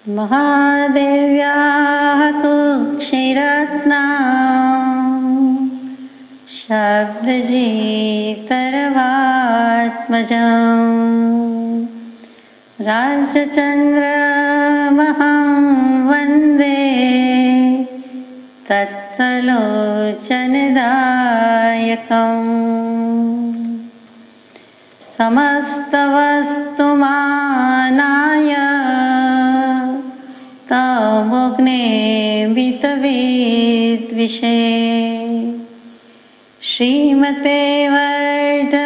महादेव्याः कुक्षिरत्ना शाब्दजीतरवात्मजम् राजचन्द्रमहं वन्दे तत्तलोचनदायकम् समस्तवस्तुमानाय तमोग्ने वितविद्विषे श्रीमते वर्धमानाय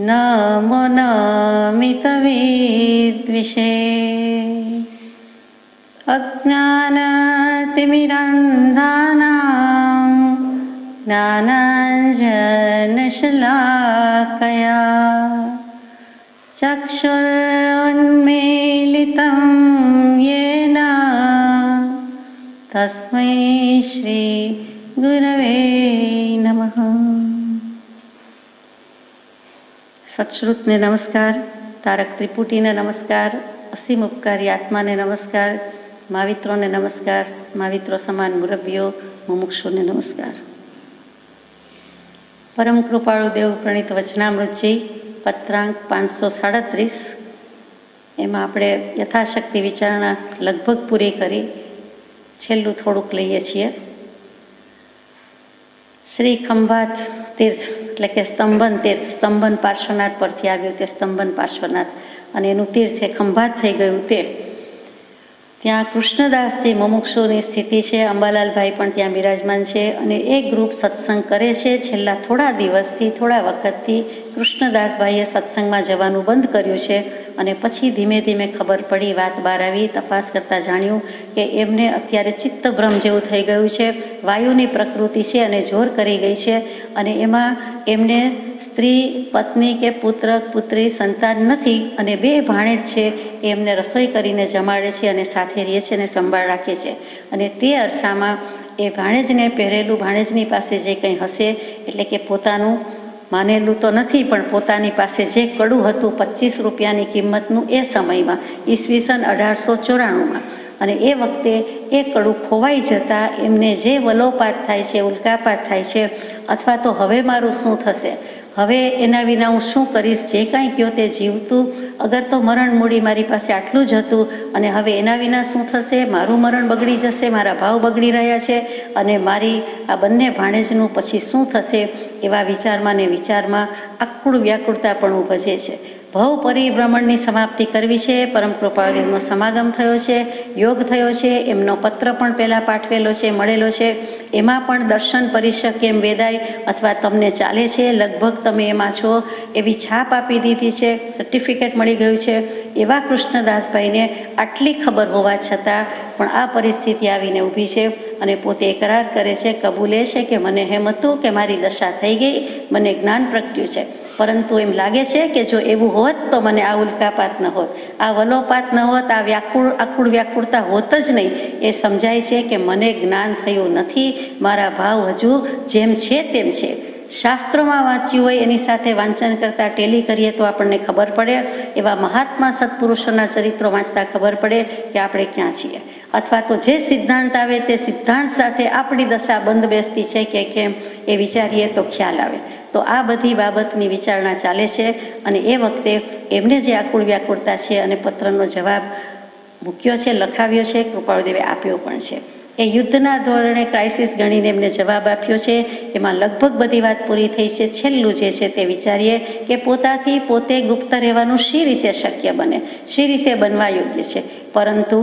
नमो नमितविद्विषे अज्ञानतिमिरन्धानां ज्ञानाञ्जनशलाकया चक्षुरुन्मीलितं येन तस्मै श्रीगुरवे नमः। सत्श्रुतने नमस्कार, तारक त्रिपुटीने नमस्कार, असीम उपकारी आत्माने नमस्कार, मावित्रोने नमस्कार, माविત્રો સમાન મુરબ્બીઓ મુમુક્ષુને નમસ્કાર। પરમ કૃપાળુ દેવ પ્રણીત વચનામૃતજી પત્રાંક 537, એમાં આપણે યથાશક્તિ વિચારણા લગભગ પૂરી કરી, છેલ્લું થોડુંક લઈએ છીએ। શ્રી ખંભાત તીર્થ એટલે કે સ્તંભન તીર્થ, સ્તંભન પાર્શ્વનાથ પરથી આવ્યું તે સ્તંભન પાર્શ્વનાથ, અને એનું તીર્થ એ ખંભાત થઈ ગયું તે ત્યાં કૃષ્ણદાસજી મુમુક્ષુની સ્થિતિ છે, અંબાલાલભાઈ પણ ત્યાં બિરાજમાન છે, અને એ ગ્રુપ સત્સંગ કરે છે। છેલ્લા થોડા દિવસથી, થોડા વખતથી કૃષ્ણદાસભાઈએ સત્સંગમાં જવાનું બંધ કર્યું છે, અને પછી ધીમે ધીમે ખબર પડી, વાત બહાર આવી, તપાસ કરતાં જાણ્યું કે એમને અત્યારે ચિત્તભ્રમ જેવું થઈ ગયું છે, વાયુની પ્રકૃતિ છે અને જોર કરી ગઈ છે, અને એમાં એમને સ્ત્રી, પત્ની કે પુત્ર પુત્રી સંતાન નથી, અને 2 ભાણેજ છે એ એમને રસોઈ કરીને જમાડે છે અને સાથે રહે છે અને સંભાળ રાખે છે। અને તે અરસામાં એ ભાણેજને પહેરેલું, ભાણેજની પાસે જે કંઈ હશે, એટલે કે પોતાનું માનેલું તો નથી પણ પોતાની પાસે જે કડું હતું 25 રૂપિયાની કિંમતનું એ સમયમાં, ઈસવીસન 1894માં, અને એ વખતે એ કડું ખોવાઈ જતાં એમને જે વલોપાત થાય છે, ઉલ્કાપાત થાય છે, અથવા તો હવે મારું શું થશે, હવે એના વિના હું શું કરીશ, જે કાંઈ કહો તે જીવતું, અગર તો મરણ મૂડી મારી પાસે આટલું જ હતું, અને હવે એના વિના શું થશે, મારું મરણ બગડી જશે, મારા ભાવ બગડી રહ્યા છે, અને મારી આ બંને ભાણેજનું પછી શું થશે, એવા વિચારમાં ને વિચારમાં આકુળ વ્યાકુળતા પણ ઉપજે છે। ભવ પરિભ્રમણની સમાપ્તિ કરવી છે। પરમ કૃપાળુદેવનો સમાગમ થયો છે, યોગ થયો છે, એમનો પત્ર પણ પહેલાં પાઠવેલો છે, મળેલો છે, એમાં પણ દર્શન પરિષદ કેમ વેદાય અથવા તમને ચાલે છે, લગભગ તમે એમાં છો એવી છાપ આપી દીધી છે, સર્ટિફિકેટ મળી ગયું છે। એવા કૃષ્ણદાસભાઈને આટલી ખબર હોવા છતાં પણ આ પરિસ્થિતિ આવીને ઊભી છે, અને પોતે એકરાર કરે છે, કબૂલે છે કે મને એમ હતું કે મારી દશા થઈ ગઈ, મને જ્ઞાન પ્રગટ્યું છે, પરંતુ એમ લાગે છે કે જો એવું હોત તો મને આ ઉલ્કાપાત ન હોત, આ વલોપાત ન હોત, આ આકુળ વ્યાકુળતા હોત જ નહીં। એ સમજાય છે કે મને જ્ઞાન થયું નથી, મારા ભાવ હજુ જેમ છે તેમ છે। શાસ્ત્રોમાં વાંચ્યું હોય એની સાથે વાંચન કરતાં ટેલી કરીએ તો આપણને ખબર પડે, એવા મહાત્મા સત્પુરુષોના ચરિત્રો વાંચતા ખબર પડે કે આપણે ક્યાં છીએ, અથવા તો જે સિદ્ધાંત આવે તે સિદ્ધાંત સાથે આપણી દશા બંધ બેસતી છે કે કેમ એ વિચારીએ તો ખ્યાલ આવે। તો આ બધી બાબતની વિચારણા ચાલે છે, અને એ વખતે એમને જે આકુળ વ્યાકુળતા છે અને પત્રનો જવાબ મૂક્યો છે, લખાવ્યો છે, કૃપાળુદેવે આપ્યો પણ છે। એ યુદ્ધના ધોરણે ક્રાઇસિસ ગણીને એમને જવાબ આપ્યો છે, એમાં લગભગ બધી વાત પૂરી થઈ છે। છેલ્લું જે છે તે વિચારીએ કે પોતાથી પોતે ગુપ્ત રહેવાનું શી રીતે શક્ય બને, શી રીતે બનવા યોગ્ય છે, પરંતુ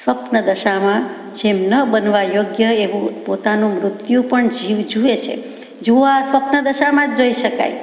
સ્વપ્ન દશામાં જેમ ન બનવા યોગ્ય એવું પોતાનું મૃત્યુ પણ જીવ જુએ છે। જુઓ, આ સ્વપ્ન દશામાં જ જોઈ શકાય,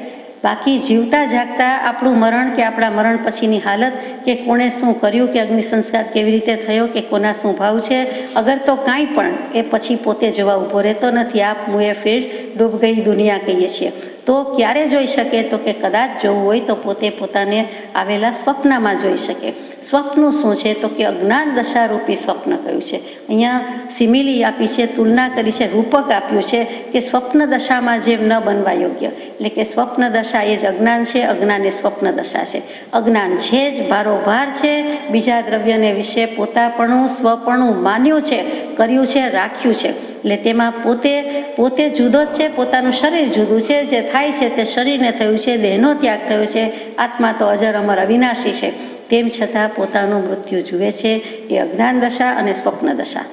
બાકી જીવતા જાગતા આપણું મરણ કે આપણા મરણ પછીની હાલત, કે કોણે શું કર્યું, કે અગ્નિ સંસ્કાર કેવી રીતે થયો, કે કોના શું ભાવ છે, અગર તો કાંઈ પણ એ પછી પોતે જોવા ઊભો રહેતો નથી। આપ મુએ ફિર ડૂબ ગઈ દુનિયા કહીએ છીએ, તો ક્યારે જોઈ શકે? તો કે કદાચ જોવું હોય તો પોતે પોતાને આવેલા સ્વપ્નમાં જોઈ શકે. સ્વપ્નું શું છે? તો કે અજ્ઞાન દશારૂપી સ્વપ્ન કહ્યું છે. અહીંયા સિમિલી આપી છે, તુલના કરી છે, રૂપક આપ્યું છે કે સ્વપ્ન દશામાં જેમ ન બનવા યોગ્ય. એટલે કે સ્વપ્ન દશા એ જ અજ્ઞાન છે, અજ્ઞાન એ સ્વપ્ન દશા છે. અજ્ઞાન છે જ, ભારોભાર છે, બીજા દ્રવ્યને વિશે પોતાપણું સ્વપણું માન્યું છે, કર્યું છે, રાખ્યું છે. એટલે તેમાં પોતે જુદો જ છે, પોતાનું શરીર જુદું છે, જે થાય છે તે શરીરને થયું છે, દેહનો ત્યાગ થયો છે, આત્મા તો અજર અમર અવિનાશી છે. તેમ છતાં પોતાનું મૃત્યુ જુએ છે. એ અજ્ઞાન દશા અને સ્વપ્ન દશા.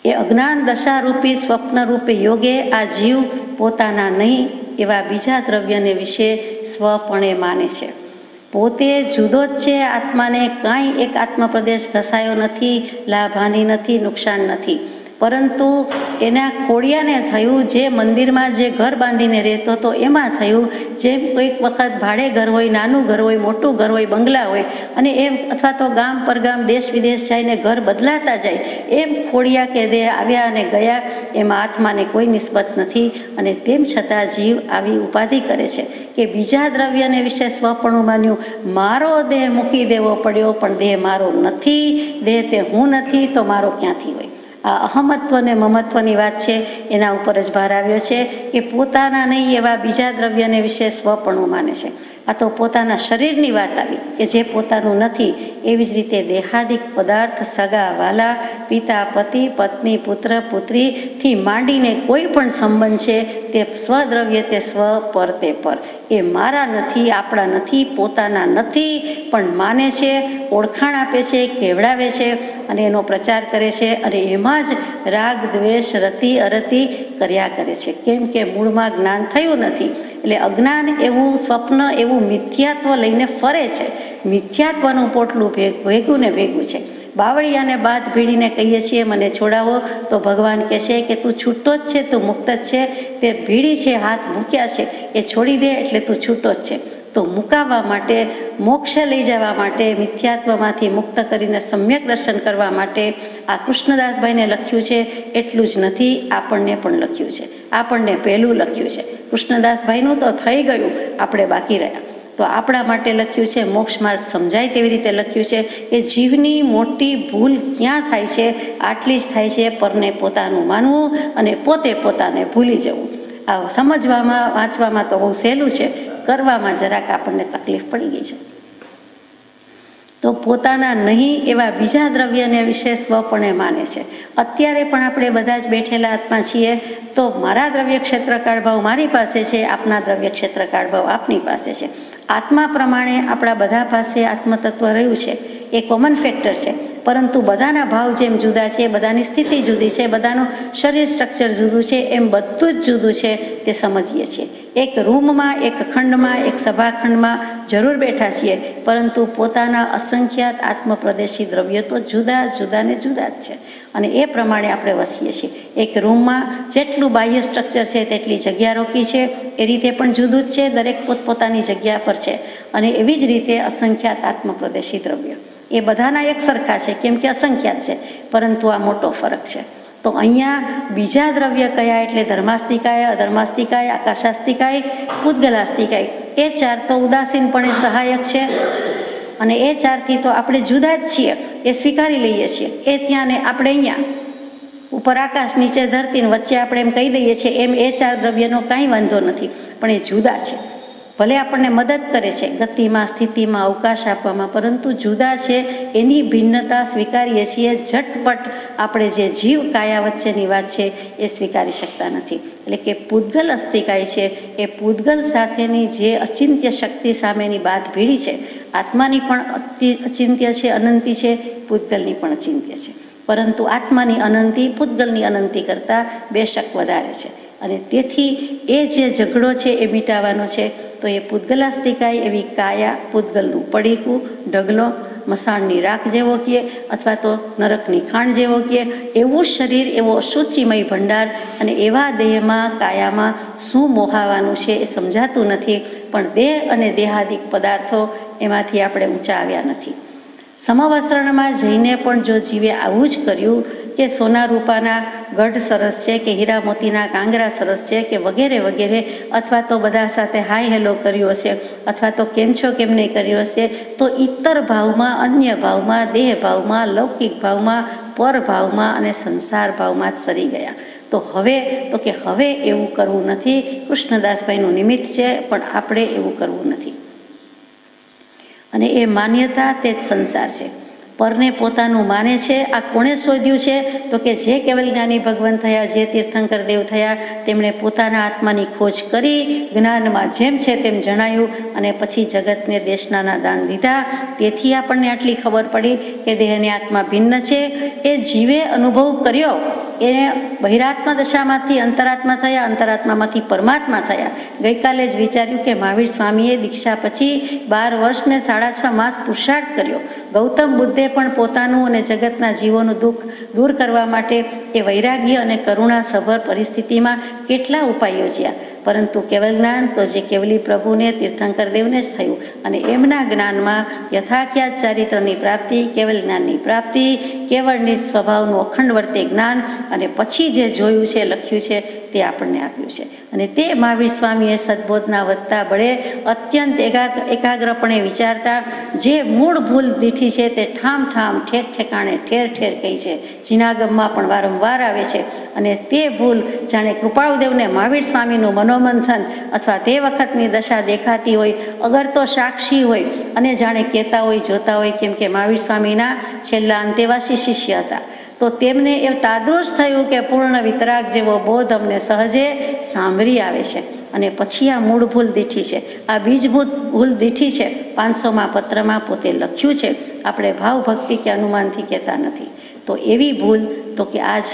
એ અજ્ઞાન દશારૂપી સ્વપ્નરૂપે યોગે આ જીવ પોતાના નહીં એવા બીજા દ્રવ્યને વિશે સ્વપણે માને છે. પોતે જુદો જ છે, આત્માને કાંઈ એક આત્મપ્રદેશ ઘસાયો નથી, લાભહાનિ નથી, નુકસાન નથી. પરંતુ એના ખોડિયાને થયું, જે મંદિરમાં જે ઘર બાંધીને રહેતો હતો એમાં થયું. જેમ કોઈક વખત ભાડે ઘર હોય, નાનું ઘર હોય, મોટું ઘર હોય, બંગલા હોય, અને એમ અથવા તો ગામ પરગામ દેશ વિદેશ જઈને ઘર બદલાતા જાય, એમ ખોડિયા કે દેહ આવ્યા અને ગયા, એમાં આત્માને કોઈ નિસ્બત નથી. અને તેમ છતાં જીવ આવી ઉપાધિ કરે છે કે બીજા દ્રવ્યને વિશે સ્વપણું માન્યું, મારો દેહ મૂકી દેવો પડ્યો, પણ દેહ મારો નથી, દેહ તે હું નથી, તો મારો ક્યાંથી હોય? આ અહમત્વ અને મમત્વની વાત છે, એના ઉપર જ ભાર આવ્યો છે કે પોતાના નહીં એવા બીજા દ્રવ્યને વિશે સ્વપણું માને છે. આ તો પોતાના શરીરની વાત આવી કે જે પોતાનું નથી. એવી જ રીતે દેહાદિક પદાર્થ, સગા વાલા, પિતા પતિ, પત્ની પુત્ર પુત્રીથી માંડીને કોઈ પણ સંબંધ છે તે સ્વદ્રવ્ય, તે સ્વ પર, તે પર. એ મારા નથી, આપણા નથી, પોતાના નથી, પણ માને છે, ઓળખાણ આપે છે, કેવડાવે છે અને એનો પ્રચાર કરે છે. અને એમાં જ રાગ દ્વેષ રતિ અરતિ કર્યા કરે છે. કેમ કે મૂળમાં જ્ઞાન થયું નથી. એટલે અજ્ઞાન એવું સ્વપ્ન એવું મિથ્યાત્વ લઈને ફરે છે. મિથ્યાત્વનું પોટલું ભેગું ને ભેગું છે. બાવળિયાને બાદ ભીડીને કહીએ છીએ મને છોડાવો, તો ભગવાન કહે છે કે તું છૂટો જ છે, તું મુક્ત જ છે. તે ભીડી છે, હાથ મૂક્યા છે, એ છોડી દે એટલે તું છૂટો જ છે. તો મુકાવવા માટે, મોક્ષ લઈ જવા માટે, મિથ્યાત્વમાંથી મુક્ત કરીને સમ્યક દર્શન કરવા માટે આ કૃષ્ણદાસભાઈને લખ્યું છે. એટલું જ નથી, આપણને પણ લખ્યું છે. આપણને પહેલું લખ્યું છે. કૃષ્ણદાસભાઈનું તો થઈ ગયું, આપણે બાકી રહ્યા. તો આપણા માટે લખ્યું છે. મોક્ષ માર્ગ સમજાય તેવી રીતે લખ્યું છે કે જીવની મોટી ભૂલ ક્યાં થાય છે? આટલી જ થાય છે, પરને પોતાનું માનવું અને પોતે પોતાને ભૂલી જવું. આ સમજવામાં વાંચવામાં તો બહુ સહેલું છે, કરવામાં જરાક આપણને તકલીફ પડી ગઈ છે. તો પોતાના નહીં એવા બીજા દ્રવ્યને વિશે સ્વપણે માને છે. અત્યારે પણ આપણે બધા જ બેઠેલા આત્મા છીએ, તો મારા દ્રવ્ય ક્ષેત્રકાળ ભાવ મારી પાસે છે, આપના દ્રવ્ય ક્ષેત્રકાળ ભાવ આપની પાસે છે. આત્મા પ્રમાણે આપણા બધા પાસે આત્મતત્વ રહ્યું છે, એ કોમન ફેક્ટર છે. પરંતુ બધાના ભાવ જેમ જુદા છે, બધાની સ્થિતિ જુદી છે, બધાનું શરીર સ્ટ્રક્ચર જુદું છે, એમ બધું જ જુદું છે તે સમજીએ છીએ. એક રૂમમાં, એક ખંડમાં, એક સભાખંડમાં જરૂર બેઠા છીએ, પરંતુ પોતાના અસંખ્યાત આત્મપ્રદેશી દ્રવ્ય તો જુદા જુદા ને જુદા જ છે. અને એ પ્રમાણે આપણે વસીએ છીએ. એક રૂમમાં જેટલું બાહ્ય સ્ટ્રક્ચર છે તેટલી જગ્યા રોકી છે, એ રીતે પણ જુદું જ છે, દરેક પોતપોતાની જગ્યા પર છે. અને એવી જ રીતે અસંખ્યાત આત્મપ્રદેશી દ્રવ્ય એ બધાના એક સરખા છે, કેમ કે અસંખ્યાત છે, પરંતુ આ મોટો ફરક છે. તો અહીંયા બીજા દ્રવ્ય કયા? એટલે ધર્માસ્તિકાય, અધર્માસ્તિકાય, આકાશાસ્તિકાય, પૂતગલાસ્તિકાય. એ ચાર તો ઉદાસીનપણે સહાયક છે. અને એ ચારથી તો આપણે જુદા જ છીએ, એ સ્વીકારી લઈએ છીએ. એ ત્યાં ને આપણે અહીંયા, ઉપર આકાશ, નીચે ધરતી, વચ્ચે આપણે એમ કહી દઈએ છીએ. એમ એ ચાર દ્રવ્યનો કાંઈ વાંધો નથી, પણ એ જુદા છે. ભલે આપણને મદદ કરે છે ગતિમાં, સ્થિતિમાં, અવકાશ આપવામાં, પરંતુ જુદા છે. એની ભિન્નતા સ્વીકારીએ છીએ. ઝટપટ આપણે જે જીવ કાયા વચ્ચેની વાત છે એ સ્વીકારી શકતા નથી. એટલે કે પૂતગલ અસ્તિકાય છે, એ પૂતગલ સાથેની જે અચિંત્ય શક્તિ સામેની બાત ભીડી છે. આત્માની પણ અચિંત્ય છે, અનંતી છે, પૂતગલની પણ અચિંત્ય છે. પરંતુ આત્માની અનંતી પૂતગલની અનંતી કરતાં બેશક વધારે છે. અને તેથી એ જે ઝઘડો છે એ મિટાવવાનો છે. તો એ પૂતગલાસ્તિકાય એવી કાયા, પૂતગલનું પડીકું, ઢગલો, મસાણની રાખ જેવો કહે, અથવા તો નરકની ખાણ જેવો કહે, એવું શરીર, એવો અશુચિમય ભંડાર, અને એવા દેહમાં, કાયામાં શું મોહાવાનું છે એ સમજાતું નથી. પણ દેહ અને દેહાદિક પદાર્થો, એમાંથી આપણે ઊંચા આવ્યા નથી. સમવસ્ત્રણમાં જઈને પણ જો જીવે આવું જ કર્યું કે સોના રૂપાના ગઢ સરસ છે, કે હીરા મોતીના કાંગરા સરસ છે, કે વગેરે વગેરે, અથવા તો બધા સાથે હાય હેલો કર્યો હશે, અથવા તો કેમ છો કેમ નહીં કર્યો હશે, તો ઇતર ભાવમાં, અન્ય ભાવમાં, દેહ ભાવમાં, લૌકિક ભાવમાં, પર ભાવમાં અને સંસાર ભાવમાં જ સરી ગયા. તો હવે એવું કરવું નથી. કૃષ્ણદાસભાઈનું નિમિત્ત છે, પણ આપણે એવું કરવું નથી. અને એ માન્યતા તે જ સંસાર છે. પરને પોતાનું માને છે. આ કોણે શોધ્યું છે? તો કે જે કેવલ જ્ઞાની ભગવાન થયા, જે તીર્થંકર દેવ થયા, તેમણે પોતાના આત્માની ખોજ કરી, જ્ઞાનમાં જેમ છે તેમ જણાયું, અને પછી જગતને દેશનાના દાન દીધા. તેથી આપણને આટલી ખબર પડી કે દેહને આત્મા ભિન્ન છે. એ જીવે અનુભવ કર્યો, એને બહિરાત્મા દશામાંથી અંતરાત્મા થયા, અંતરાત્મામાંથી પરમાત્મા થયા. ગઈકાલે જ વિચાર્યું કે મહાવીર સ્વામીએ દીક્ષા પછી 12 વર્ષ ને 6.5 માસ પુરુષાર્થ કર્યો. ગૌતમ બુદ્ધે પણ પોતાનું અને જગતના જીવોનું દુઃખ દૂર કરવા માટે એ વૈરાગ્ય અને કરુણાસભર પરિસ્થિતિમાં કેટલા ઉપાય યોજ્યા. પરંતુ કેવલ જ્ઞાન તો જે કેવલી પ્રભુને, તીર્થંકર દેવને જ થયું. અને એમના જ્ઞાનમાં યથાખ્યાત ચારિત્રની પ્રાપ્તિ, કેવલ જ્ઞાનની પ્રાપ્તિ, કેવળ નિજ સ્વભાવનું અખંડ વર્તે જ્ઞાન, અને પછી જે જોયું છે, લખ્યું છે, તે આપણને આપ્યું છે. અને તે મહાવીર સ્વામીએ સદબોધના વધતા બળે અત્યંત એકાગ્રપણે વિચારતા જે મૂળ ભૂલ દીઠી છે તે ઠામ ઠામ, ઠેર ઠેકાણે, ઠેર ઠેર કહી છે. જીનાગમમાં પણ વારંવાર આવે છે. અને તે ભૂલ જાણે કૃપાળુદેવને મહાવીર સ્વામીનું મનોમંથન અથવા તે વખતની દશા દેખાતી હોય, અગર તો સાક્ષી હોય અને જાણે કહેતા હોય, જોતા હોય, કેમ કે મહાવીર સ્વામીના છેલ્લા અંતેવાસી શિષ્ય હતા. તો તેમને એ તાદૃશ થયું કે પૂર્ણ વિતરાગ જેવો બોધ અમને સહજે સાંભળી આવે છે. અને પછી આ મૂળ ભૂલ દીઠી છે, આ બીજભૂત ભૂલ દીઠી છે. 500મા પત્રમાં પોતે લખ્યું છે. આપણે ભાવ ભક્તિ કે અનુમાનથી કહેતા નથી. તો એવી ભૂલ તો કે આજ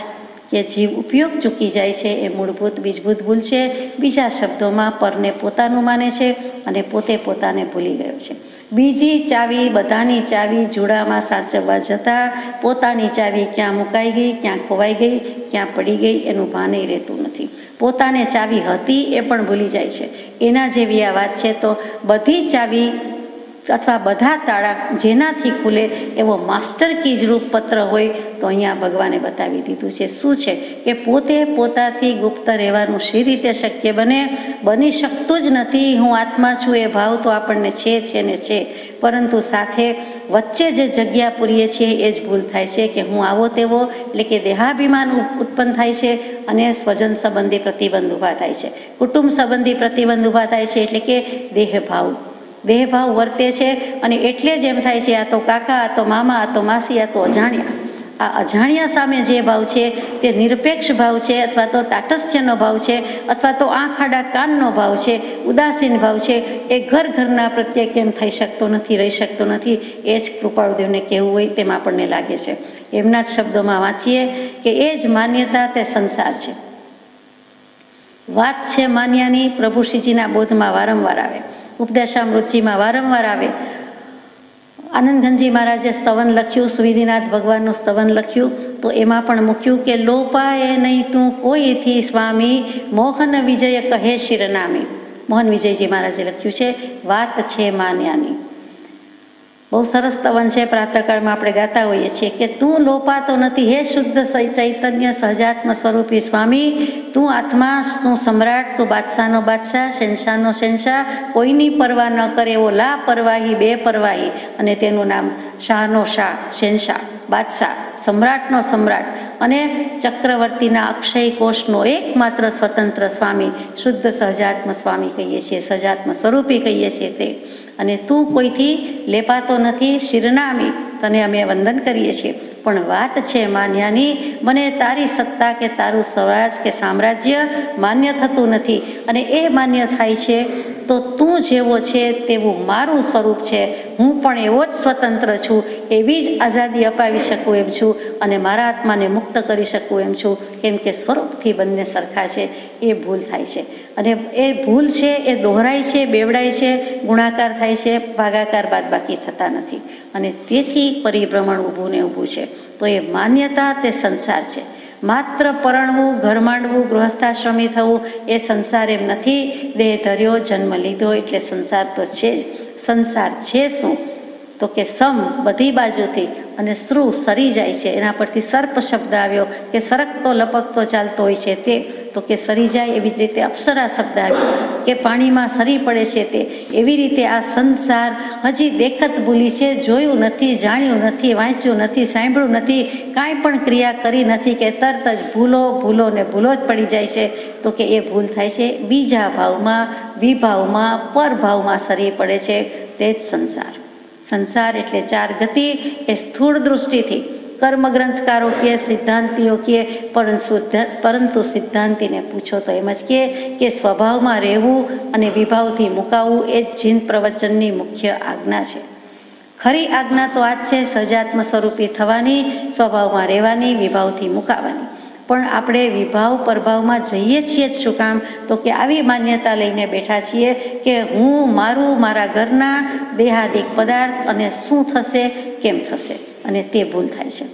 કે જીવ ઉપયોગ ચૂકી જાય છે, એ મૂળભૂત બીજભૂત ભૂલ છે. બીજા શબ્દોમાં પરને પોતાનું માને છે અને પોતે પોતાને ભૂલી ગયો છે. બીજી ચાવી, બધાની ચાવી જુડામાં સાચવવા જતાં પોતાની ચાવી ક્યાં મુકાઈ ગઈ, ક્યાં ખોવાઈ ગઈ, ક્યાં પડી ગઈ, એનું ભાને રહેતું નથી. પોતાને ચાવી હતી એ પણ ભૂલી જાય છે. એના જેવી આ વાત છે. તો બધી ચાવી અથવા બધા તાળા જેનાથી ખુલે એવો માસ્ટર કીજ રૂપ પત્ર હોય તો અહીંયા ભગવાને બતાવી દીધું છે. શું છે કે પોતે પોતાથી ગુપ્ત રહેવાનું શી રીતે શક્ય બની શકતું જ નથી. હું આત્મા છું એ ભાવ તો આપણને છે ને છે, પરંતુ સાથે વચ્ચે જે જગ્યા પૂરીએ છીએ એ જ ભૂલ થાય છે કે હું આવો તેવો, એટલે કે દેહાભિમાન ઉત્પન્ન થાય છે અને સ્વજન સંબંધી પ્રતિબંધ ઊભા થાય છે, કુટુંબ સંબંધી પ્રતિબંધ ઊભા થાય છે, એટલે કે દેહભાવ વર્તે છે. અને એટલે જ એમ થાય છે આ તો કાકા, આ તો મામા, આ તો માસી, આ તો અજાણ્યા. આ અજાણ્યા સામે જે ભાવ છે તે નિરપેક્ષ ભાવ છે, અથવા તો તાટસ્થ્યનો ભાવ છે, અથવા તો આંખ આડા કાનનો ભાવ છે, ઉદાસીન ભાવ છે. એ ઘરના પ્રત્યે કેમ થઈ શકતો નથી, રહી શકતો નથી. એ જ કૃપાળુદેવને કહેવું હોય તેમ આપણને લાગે છે. એમના જ શબ્દોમાં વાંચીએ કે એ જ માન્યતા તે સંસાર છે. વાત છે માન્યાની પ્રભુશ્રીજીના બોધમાં વારંવાર આવે, ઉપદેશામૃતજીમાં વારંવાર આવે. આનંદઘનજી મહારાજે સ્તવન લખ્યું, સુવિધિનાથ ભગવાનનું સ્તવન લખ્યું, તો એમાં પણ મૂક્યું કે લોપાએ નહીં તું કોઈથી સ્વામી, મોહન વિજય કહે શિરનામી. મોહન વિજયજી મહારાજે લખ્યું છે. વાત છે માન્યાની. બહુ સરસ સ્તવન છે. પ્રાતઃકાળમાં આપણે ગાતા હોઈએ છીએ કે તું લોપાતો નથી, હે શુદ્ધ ચૈતન્ય સહજાત્મ સ્વરૂપી સ્વામી. તું આત્મા, તું સમ્રાટ, તું બાદશાહનો બાદશાહ, શહેનશાહનો શહેનશાહ, કોઈની પરવા ન કરે એવો લાપરવાહી, બેપરવાહી, અને તેનું નામ શાહનો શાહ, શહેનશાહ, બાદશાહ, સમ્રાટનો સમ્રાટ, અને ચક્રવર્તીના અક્ષય કોષનો એકમાત્ર સ્વતંત્ર સ્વામી, શુદ્ધ સહજાત્મ સ્વામી કહીએ છીએ, સહજાત્મ સ્વરૂપી કહીએ છીએ તે. અને તું કોઈથી લેપાતો નથી, શિરનામી, તને અમે વંદન કરીએ છીએ. પણ વાત છે માન્યાની, મને તારી સત્તા કે તારું સ્વરાજ કે સામ્રાજ્ય માન્ય થતું નથી. અને એ માન્ય થાય છે તો તું જેવો છે તેવું મારું સ્વરૂપ છે. હું પણ એવો જ સ્વતંત્ર છું, એવી જ આઝાદી અપાવી શકું એમ છું, અને મારા આત્માને મુક્ત કરી શકું એમ છું. કેમ કે સ્વરૂપથી બંને સરખા છે. એ ભૂલ થાય છે. અને એ ભૂલ છે એ દોહરાય છે, બેવડાય છે, ગુણાકાર થાય છે, ભાગાકાર બાદબાકી થતા નથી. અને તેથી પરિભ્રમણ ઊભું ને ઊભું છે. તો એ માન્યતા તે સંસાર છે. માત્ર પરણવું, ઘર માંડવું, ગૃહસ્થાશ્રમી થવું એ સંસાર એમ નથી. દેહ ધર્યો, જન્મ લીધો એટલે સંસાર તો છે જ. સંસાર છે શું? તો કે સમ, બધી બાજુથી અને શ્રુ સરી જાય છે, એના પરથી સર્પ શબ્દ આવ્યો કે સરકતો લપકતો ચાલતો હોય છે તે, તો કે સરી જાય. એવી જ રીતે અપ્સરા શબ્દ આવ્યો કે પાણીમાં સરી પડે છે તે. એવી રીતે આ સંસાર હજી દેખત ભૂલી છે, જોયું નથી, જાણ્યું નથી, વાંચ્યું નથી, સાંભળ્યું નથી, કાંઈ પણ ક્રિયા કરી નથી કે તરત જ ભૂલો ભૂલો ને ભૂલો જ પડી જાય છે. તો કે એ ભૂલ થાય છે બીજા ભાવમાં, વિભાવમાં, પરભાવમાં સરી પડે છે, તે જ સંસાર. સંસાર એટલે ચાર ગતિ એ સ્થૂળ દૃષ્ટિથી કર્મગ્રંથકારો કહે, સિદ્ધાંતિઓ કહે, પરંતુ સિદ્ધાંતિને પૂછો તો એમ જ કહે કે સ્વભાવમાં રહેવું અને વિભાવથી મુકાવવું એ જ જીન પ્રવચનની મુખ્ય આજ્ઞા છે. ખરી આજ્ઞા તો આ જ છે, સજાત્મ સ્વરૂપી થવાની, સ્વભાવમાં રહેવાની, વિભાવથી મુકાવાની. પણ આપણે વિભાવ પરભાવમાં જઈએ છીએ જ શું કામ? તો કે આવી માન્યતા લઈને બેઠા છીએ કે હું, મારું, મારા ઘરના દેહાદિક પદાર્થ અને શું થશે, કેમ થશે, અને તે ભૂલ થાય છે.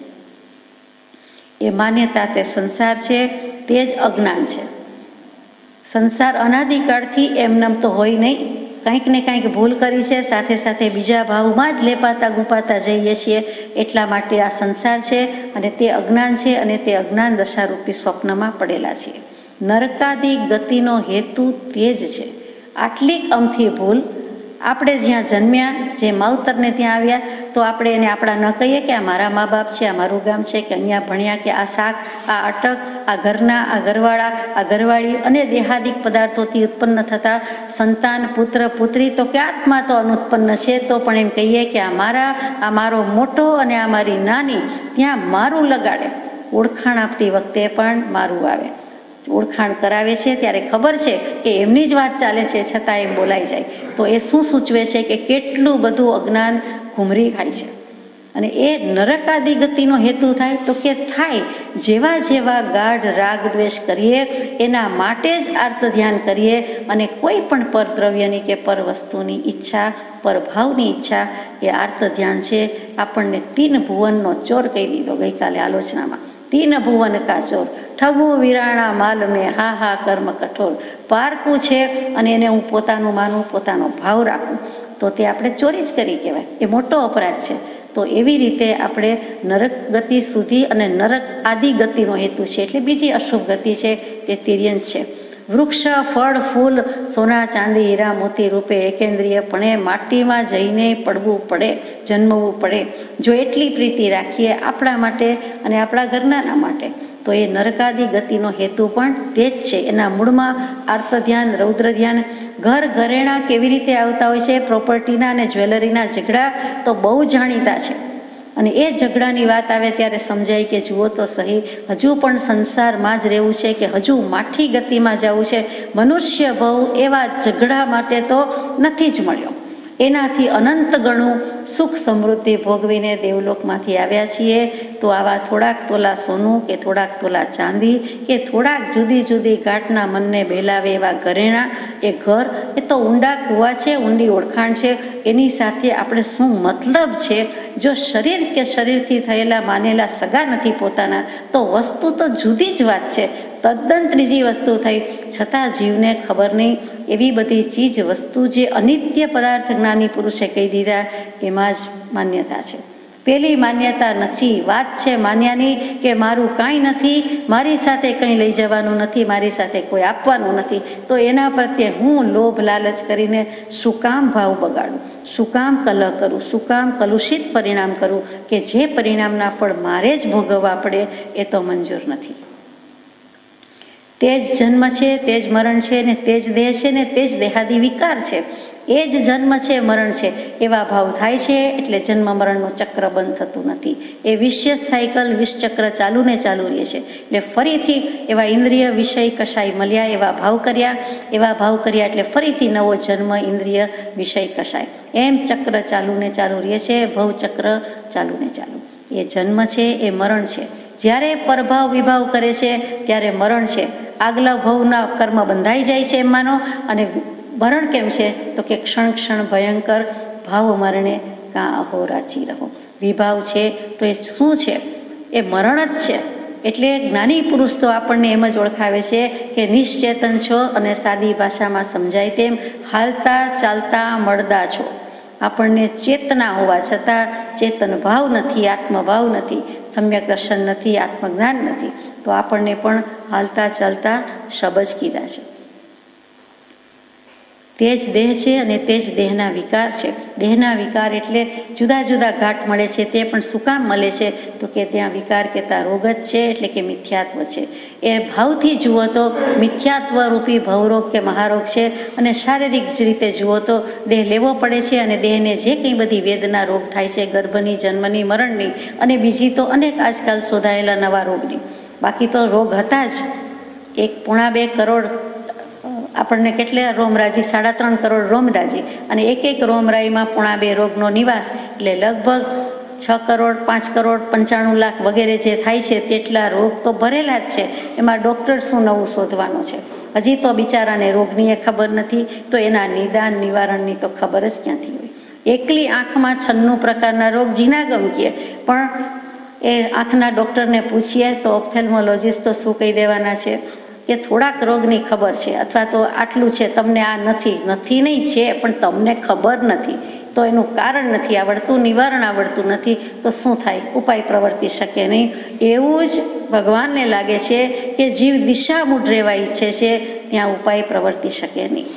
એ માન્યતા તે સંસાર છે, તે જ અજ્ઞાન છે. સંસાર અનાદિકાળથી એમનેમ તો હોય નહીં, કંઈક ને કંઈક ભૂલ કરી છે, સાથે સાથે બીજા ભાવમાં જ લેપાતા ગુપાતા જઈએ છીએ. એટલા માટે આ સંસાર છે અને તે અજ્ઞાન છે, અને તે અજ્ઞાન દશારૂપી સ્વપ્નમાં પડેલા છીએ. નરકાદિ ગતિનો હેતુ તે જ છે. આટલી અમથી ભૂલ આપણે જ્યાં જન્મ્યા, જે માવતરને ત્યાં આવ્યા, તો આપણે એને આપણા ન કહીએ કે આ મારા મા બાપ છે, આ મારું ગામ છે, કે અહીંયા ભણ્યા, કે આ શાક, આ અટક, આ ઘરના, આ ઘરવાળા, આ ઘરવાળી અને દેહાદિક પદાર્થોથી ઉત્પન્ન થતા સંતાન, પુત્ર, પુત્રી, તો કે આત્મા તો અનુત્પન્ન છે, તો પણ એમ કહીએ કે આ મારા, આ મારો મોટો અને આ મારી નાની, ત્યાં મારું લગાડે. ઓળખાણ આપતી વખતે પણ મારું આવે. ઓળખાણ કરાવે છે ત્યારે ખબર છે કે એમની જ વાત ચાલે છે, છતાં એમ બોલાઈ જાય. તો એ શું સૂચવે છે કે કેટલું બધું અજ્ઞાન ઘૂમરી ખાય છે. અને એ નરકાદિ ગતિનો હેતુ થાય તો કે થાય જેવા જેવા ગાઢ રાગ દ્વેષ કરીએ એના માટે જ આર્ત ધ્યાન કરીએ, અને કોઈ પણ પર દ્રવ્યની કે પર વસ્તુની ઈચ્છા, પરભાવની ઈચ્છા, એ આર્ત ધ્યાન છે. આપણને 3 ભુવનનો ચોર કહી દીધો ગઈકાલે આલોચનામાં. 3 ભુવન કા ચોર, ઠગુ વિરાણા માલ મેં, હા હા કર્મ કઠોર. પારકું છે અને એને હું પોતાનું માનું, પોતાનો ભાવ રાખું, તો તે આપણે ચોરી જ કરી કહેવાય. એ મોટો અપરાધ છે. તો એવી રીતે આપણે નરક ગતિ સુધી, અને નરક આદિ ગતિનો હેતુ છે એટલે બીજી અશુભ ગતિ છે, તે તિર્યંસ છે. વૃક્ષ, ફળ, ફૂલ, સોના, ચાંદી, હીરા, મોતી રૂપે એકેન્દ્રિયપણે માટીમાં જઈને પડવું પડે, જન્મવું પડે. જો એટલી પ્રીતિ રાખીએ આપણા માટે અને આપણા ઘરનાના માટે, તો એ નરકાદિ ગતિનો હેતુ પણ તે જ છે. એના મૂળમાં આર્ત ધ્યાન, રૌદ્ર ધ્યાન. ઘર ઘરેણા કેવી રીતે આવતા હોય છે, પ્રોપર્ટીના અને જ્વેલરીના ઝઘડા તો બહુ જાણીતા છે. અને એ ઝઘડાની વાત આવે ત્યારે સમજાય કે જુઓ તો સહી, હજુ પણ સંસારમાં જ રહેવું છે કે હજુ માઠી ગતિમાં જવું છે. મનુષ્ય ભવ એવા ઝઘડા માટે તો નથી જ મળ્યો. એનાથી અનંત ગણું સુખ સમૃદ્ધિ ભોગવીને દેવલોકમાંથી આવ્યા છીએ. તો આવા થોડાક તોલા સોનું, કે થોડાક તોલા ચાંદી, કે થોડાક જુદી જુદી ઘાટના મનને બહેલાવે એવા ઘરેણા, એ ઘર એ તો ઊંડા કૂવા છે, ઊંડી ઓળખાણ છે. એની સાથે આપણે શું મતલબ છે? જો શરીર કે શરીરથી થયેલા માનેલા સગા નથી પોતાના, તો વસ્તુ તો જુદી જ વાત છે, તદ્દન ત્રીજી વસ્તુ થઈ. છતાં જીવને ખબર નહીં એવી બધી ચીજ વસ્તુ જે અનિત્ય પદાર્થ જ્ઞાની પુરુષે કહી દીધા, એમાં જ માન્યતા છે. પેલી માન્યતા નચી વાત છે માન્યાની કે મારું કાંઈ નથી, મારી સાથે કંઈ લઈ જવાનું નથી, મારી સાથે કોઈ આપવાનું નથી. તો એના પ્રત્યે હું લોભ લાલચ કરીને શું કામ ભાવ બગાડું, શું કામ કલહ કરું, શું કામ કલુષિત પરિણામ કરું, કે જે પરિણામના ફળ મારે જ ભોગવવા પડે, એ તો મંજૂર નથી. તે જ જન્મ છે, તે જ મરણ છે, ને તે જ દેહ છે, ને તે જ દેહાદી વિકાર છે. એ જ જન્મ છે, મરણ છે, એવા ભાવ થાય છે. એટલે જન્મ મરણનું ચક્ર બંધ થતું નથી. એ વિશેષ સાયકલ, વિષચક્ર ચાલુ ને ચાલુ રહે છે. એટલે ફરીથી એવા ઇન્દ્રિય વિષય કશાય મળ્યા, એવા ભાવ કર્યા એટલે ફરીથી નવો જન્મ, ઇન્દ્રિય વિષય કશાય, એમ ચક્ર ચાલુ ને ચાલુ રહે છે. ભવચક્ર ચાલુ ને ચાલુ. એ જન્મ છે, એ મરણ છે. જ્યારે પરભાવ વિભાવ કરે છે ત્યારે મરણ છે. આગલા ભવના કર્મ બંધાઈ જાય છે એમ માનો. અને મરણ કેમ છે? તો કે ક્ષણ ક્ષણ ભયંકર ભાવ મરણે કાં અહોરાચી રહો. વિભાવ છે તો એ શું છે? એ મરણ જ છે. એટલે જ્ઞાની પુરુષ તો આપણને એમ જ ઓળખાવે છે કે નિશ્ચેતન છો, અને સાદી ભાષામાં સમજાય તેમ હાલતા ચાલતા મળદા છો. આપણને ચેતના હોવા છતાં ચેતન ભાવ નથી, આત્મભાવ નથી, સમ્યક દર્શન નથી, આત્મજ્ઞાન નથી, તો આપણને પણ હાલતા ચાલતા શબજ કીધા છે. તે જ દેહ છે અને તે જ દેહના વિકાર છે. દેહના વિકાર એટલે જુદા જુદા ઘાટ મળે છે. તે પણ શું કામ મળે છે? તો કે ત્યાં વિકાર કહેતા રોગ જ છે, એટલે કે મિથ્યાત્વ છે. એ ભાવથી જુઓ તો મિથ્યાત્વ રૂપી ભવરોગ કે મહારોગ છે, અને શારીરિક જ રીતે જુઓ તો દેહ લેવો પડે છે, અને દેહને જે કંઈ બધી વેદના રોગ થાય છે, ગર્ભની, જન્મની, મરણની, અને બીજી તો અનેક આજકાલ શોધાયેલા નવા રોગની. બાકી તો રોગ હતા જ. 1.2 કરોડ આપણને કેટલા રોમરાજી? 3.5 કરોડ રોમરાજી, અને એક રોમરાઈમાં 2.5 રોગનો નિવાસ, એટલે લગભગ 6 કરોડ 5 કરોડ 95 લાખ વગેરે જે થાય છે તેટલા રોગ તો ભરેલા જ છે. એમાં ડૉક્ટર શું નવું શોધવાનો છે? હજી તો બિચારાને રોગની એ ખબર નથી, તો એના નિદાન નિવારણની તો ખબર જ ક્યાંથી હોય? એકલી આંખમાં 96 પ્રકારના રોગ જીનાગમ કહે, પણ એ આંખના ડૉક્ટરને પૂછીએ તો ઓપ્થેલ્મોલોજીસ્ટ તો શું કહી દેવાના છે કે થોડાક રોગની ખબર છે, અથવા તો આટલું છે, તમને આ નથી નહીં છે, પણ તમને ખબર નથી, તો એનું કારણ નથી આવડતું, નિવારણ આવડતું નથી, તો શું થાય? ઉપાય પ્રવર્તી શકે નહીં. એવું જ ભગવાનને લાગે છે કે જીવ દિશામૂઢ રહેવા ઈચ્છે છે, ત્યાં ઉપાય પ્રવર્તી શકે નહીં.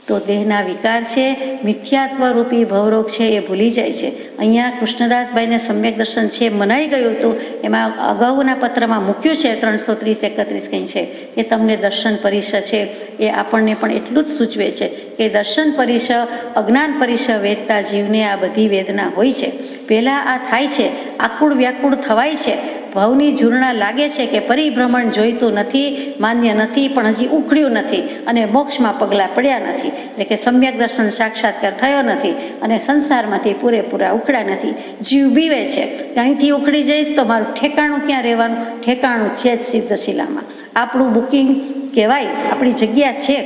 તો દેહના વિકાર છે, મિથ્યાત્વ રૂપી ભવરોગ છે, એ ભૂલી જાય છે. અહીંયા કૃષ્ણદાસભાઈને સમ્યક દર્શન છે મનાઈ ગયું હતું, એમાં અગાઉના પત્રમાં મૂક્યું છે 330-31 કંઈ છે કે તમને દર્શન પરિષ છે. એ આપણને પણ એટલું જ સૂચવે છે કે દર્શન પરિષ, અજ્ઞાન પરિષ વેદતા જીવને આ બધી વેદના હોય છે. પહેલાં આ થાય છે, આકુળ વ્યાકુળ થવાય છે, ભાવની ઝૂરણા લાગે છે કે પરિભ્રમણ જોઈતું નથી, માન્ય નથી, પણ હજી ઉખડ્યું નથી, અને મોક્ષમાં પગલાં પડ્યા નથી, એટલે કે સમ્યક દર્શન સાક્ષાત્કાર થયો નથી, અને સંસારમાંથી પૂરેપૂરા ઉખડ્યા નથી. જીવ બીવે છે કે અહીંથી ઉખડી જઈશ તો મારું ઠેકાણું ક્યાં રહેવાનું? ઠેકાણું છે જ સિદ્ધશિલામાં. આપણું બુકિંગ કહેવાય, આપણી જગ્યા છે,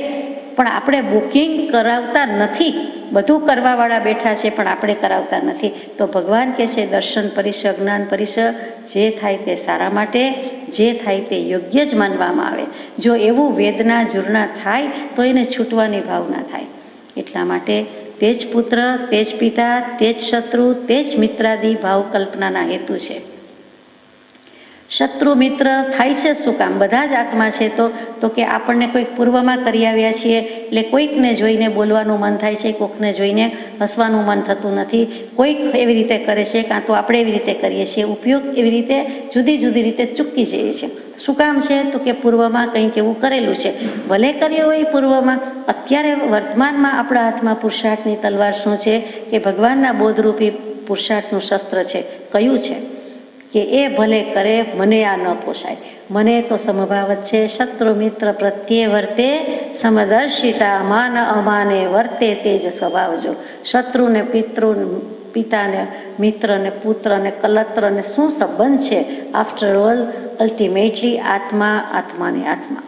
પણ આપણે બુકિંગ કરાવતા નથી. બધું કરવાવાળા બેઠા છે, પણ આપણે કરાવતા નથી. તો ભગવાન કહે છે દર્શન પરિષ, જ્ઞાન પરિષ, જે થાય તે સારા માટે, જે થાય તે યોગ્ય જ માનવામાં આવે. જો એવું વેદના ઝૂરણા થાય તો એને છૂટવાની ભાવના થાય. એટલા માટે તે જ પુત્ર, તે જ પિતા, તે જ શત્રુ, તે જ મિત્રાદિ ભાવ કલ્પનાના હેતુ છે. શત્રુ મિત્ર થાય છે શું કામ? બધા જ આત્મા છે તો કે આપણને કોઈક પૂર્વમાં કરી આવ્યા છીએ, એટલે કોઈકને જોઈને બોલવાનું મન થાય છે, કોઈકને જોઈને હસવાનું મન થતું નથી. કોઈક એવી રીતે કરે છે, કાં તો આપણે એવી રીતે કરીએ છીએ. ઉપયોગ એવી રીતે જુદી જુદી રીતે ચૂકી જઈએ છીએ. શું કામ છે? તો કે પૂર્વમાં કંઈક એવું કરેલું છે. ભલે કર્યું હોય પૂર્વમાં, અત્યારે વર્તમાનમાં આપણા હાથમાં પુરુષાર્થની તલવાર શું છે કે ભગવાનના બોધરૂપી પુરુષાર્થનું શસ્ત્ર છે. કયું છે? કે એ ભલે કરે, મને આ ન પોસાય. મને તો સમભાવ જ છે. શત્રુ મિત્ર પ્રત્યે વર્તે સમદર્શિતા, માન અમાને વર્તે તે જ સ્વભાવ. જો શત્રુને પિતાને, મિત્રને, પુત્રને, કલત્રને શું સંબંધ છે? આફ્ટર ઓલ અલ્ટિમેટલી આત્માને આત્મા.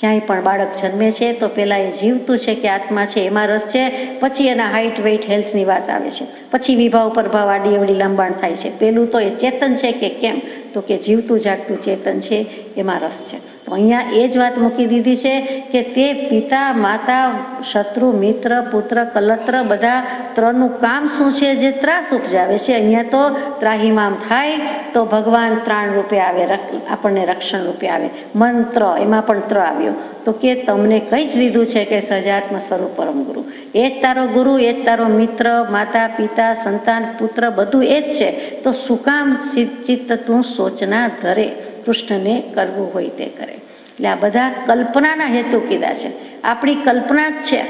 ક્યાંય પણ બાળક જન્મે છે તો પહેલાં એ જીવતું છે કે આત્મા છે એમાં રસ છે, પછી એના હાઇટ વેઇટ હેલ્થની વાત આવે છે, પછી વિભાવ પ્રભાવ આડી એવડી લંબાણ થાય છે. પહેલું તો એ ચેતન છે કે કેમ? તો કે જીવતું જાગતું ચેતન છે, એમાં રસ છે. તો અહીંયા એ જ વાત મૂકી દીધી છે કે તે પિતા, માતા, શત્રુ, મિત્ર, પુત્ર, કલત્ર બધા ત્રણનું કામ શું છે જે ત્રાસ ઉપજાવે છે. અહીંયા તો ત્રાહિમામ થાય તો ભગવાન ત્રાણ રૂપે આવે, આપણને રક્ષણ રૂપે આવે. મંત્ર, એમાં પણ ત્ર આવ્યો. તો કે તમને કહી જ દીધું છે કે સજાત્મ સ્વરૂપ પરમ ગુરુ એ જ તારો ગુરુ, એ જ તારો મિત્ર, માતા, પિતા, સંતાન, પુત્ર, બધું એ જ છે. તો શું કામ ચિત્ત તું સોચના ધરે? કૃષ્ણને કરવું હોય તે કરે. એટલે આ બધા કલ્પનાના હેતુ કીધા છે. આપણી કલ્પના જ છે.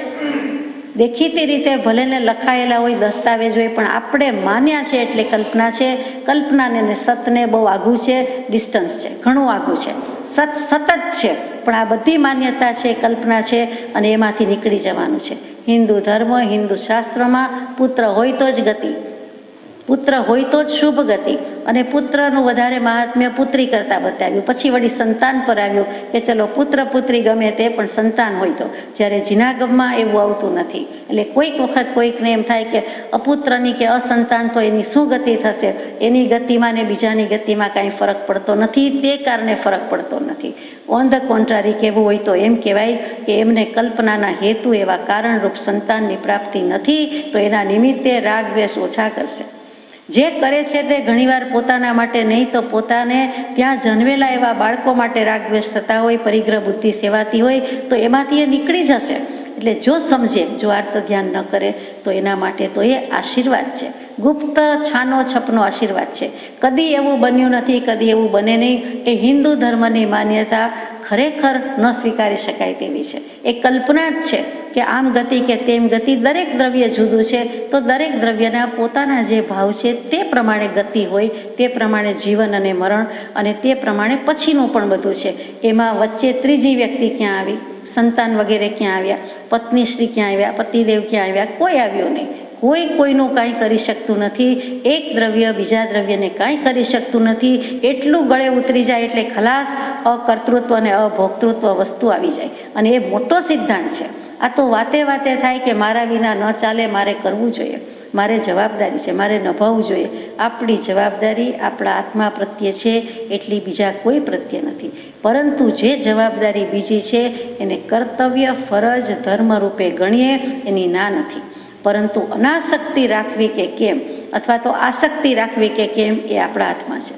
દેખીતી રીતે ભલે ને લખાયેલા હોય, દસ્તાવેજ હોય, પણ આપણે માન્યા છે એટલે કલ્પના છે. કલ્પનાને ને સતને બહુ આઘું છે, ડિસ્ટન્સ છે, ઘણું આઘું છે. સત સતત છે, પણ આ બધી માન્યતા છે, કલ્પના છે, અને એમાંથી નીકળી જવાનું છે. હિન્દુ ધર્મ, હિન્દુ શાસ્ત્રમાં પુત્ર હોય તો જ ગતિ, પુત્ર હોય તો જ શુભ ગતિ, અને પુત્રનું વધારે મહાત્મ્ય પુત્રી કરતાં બતાવ્યું. પછી વળી સંતાન પર આવ્યું કે ચલો પુત્ર પુત્રી ગમે તે, પણ સંતાન હોય તો. જ્યારે જીનાગમમાં એવું આવતું નથી. એટલે કોઈક વખત કોઈકને એમ થાય કે અપુત્રની કે અસંતાન તો એની શું ગતિ થશે, એની ગતિમાં ને બીજાની ગતિમાં કાંઈ ફરક પડતો નથી, તે કારણે ફરક પડતો નથી. ઓન ધ કોન્ટ્રારી કહેવું હોય તો એમ કહેવાય કે એમને કલ્પનાના હેતુ એવા કારણરૂપ સંતાનની પ્રાપ્તિ નથી, તો એના નિમિત્તે રાગ દ્વેષ ઓછા કરશે. જે કરે છે તે ઘણીવાર પોતાના માટે નહીં તો પોતાને ત્યાં જન્મેલા એવા બાળકો માટે રાગ દ્વેષ થતા હોય, પરિગ્રહ બુદ્ધિ સેવાતી હોય તો એમાંથી એ નીકળી જશે. એટલે જો સમજે, જો આર્ત ધ્યાન ન કરે તો એના માટે તો એ આશીર્વાદ છે, ગુપ્ત છાનો છપનો આશીર્વાદ છે. કદી એવું બન્યું નથી, કદી એવું બને નહીં. એ હિન્દુ ધર્મની માન્યતા ખરેખર ન સ્વીકારી શકાય તેવી છે. એ કલ્પના જ છે કે આમ ગતિ કે તેમ ગતિ, દરેક દ્રવ્ય જુદું છે તો દરેક દ્રવ્યના પોતાના જે ભાવ છે તે પ્રમાણે ગતિ હોય, તે પ્રમાણે જીવન અને મરણ, અને તે પ્રમાણે પછીનું પણ બધું છે. એમાં વચ્ચે ત્રીજી વ્યક્તિ ક્યાં આવી, સંતાન વગેરે ક્યાં આવ્યા, પત્નીશ્રી ક્યાં આવ્યા, પતિદેવ ક્યાં આવ્યા, કોઈ આવ્યો નહીં. કોઈ કોઈનું કાંઈ કરી શકતું નથી. એક દ્રવ્ય બીજા દ્રવ્યને કાંઈ કરી શકતું નથી. એટલું ગળે ઉતરી જાય એટલે ખલાસ, અકર્તૃત્વ અને અભોક્તૃત્વ વસ્તુ આવી જાય. અને એ મોટો સિદ્ધાંત છે. આ તો વાતે વાતે થાય કે મારા વિના ન ચાલે, મારે કરવું જોઈએ, મારે જવાબદારી છે, મારે નિભાવવું જોઈએ. આપણી જવાબદારી આપણા આત્મા પ્રત્યે છે, એટલી બીજા કોઈ પ્રત્યે નથી. પરંતુ જે જવાબદારી બીજી છે એને કર્તવ્ય, ફરજ, ધર્મ રૂપે ગણીએ, એની ના નથી. પરંતુ અનાસક્તિ રાખવી કે કેમ, અથવા તો આસક્તિ રાખવી કે કેમ, એ આપણા હાથમાં છે.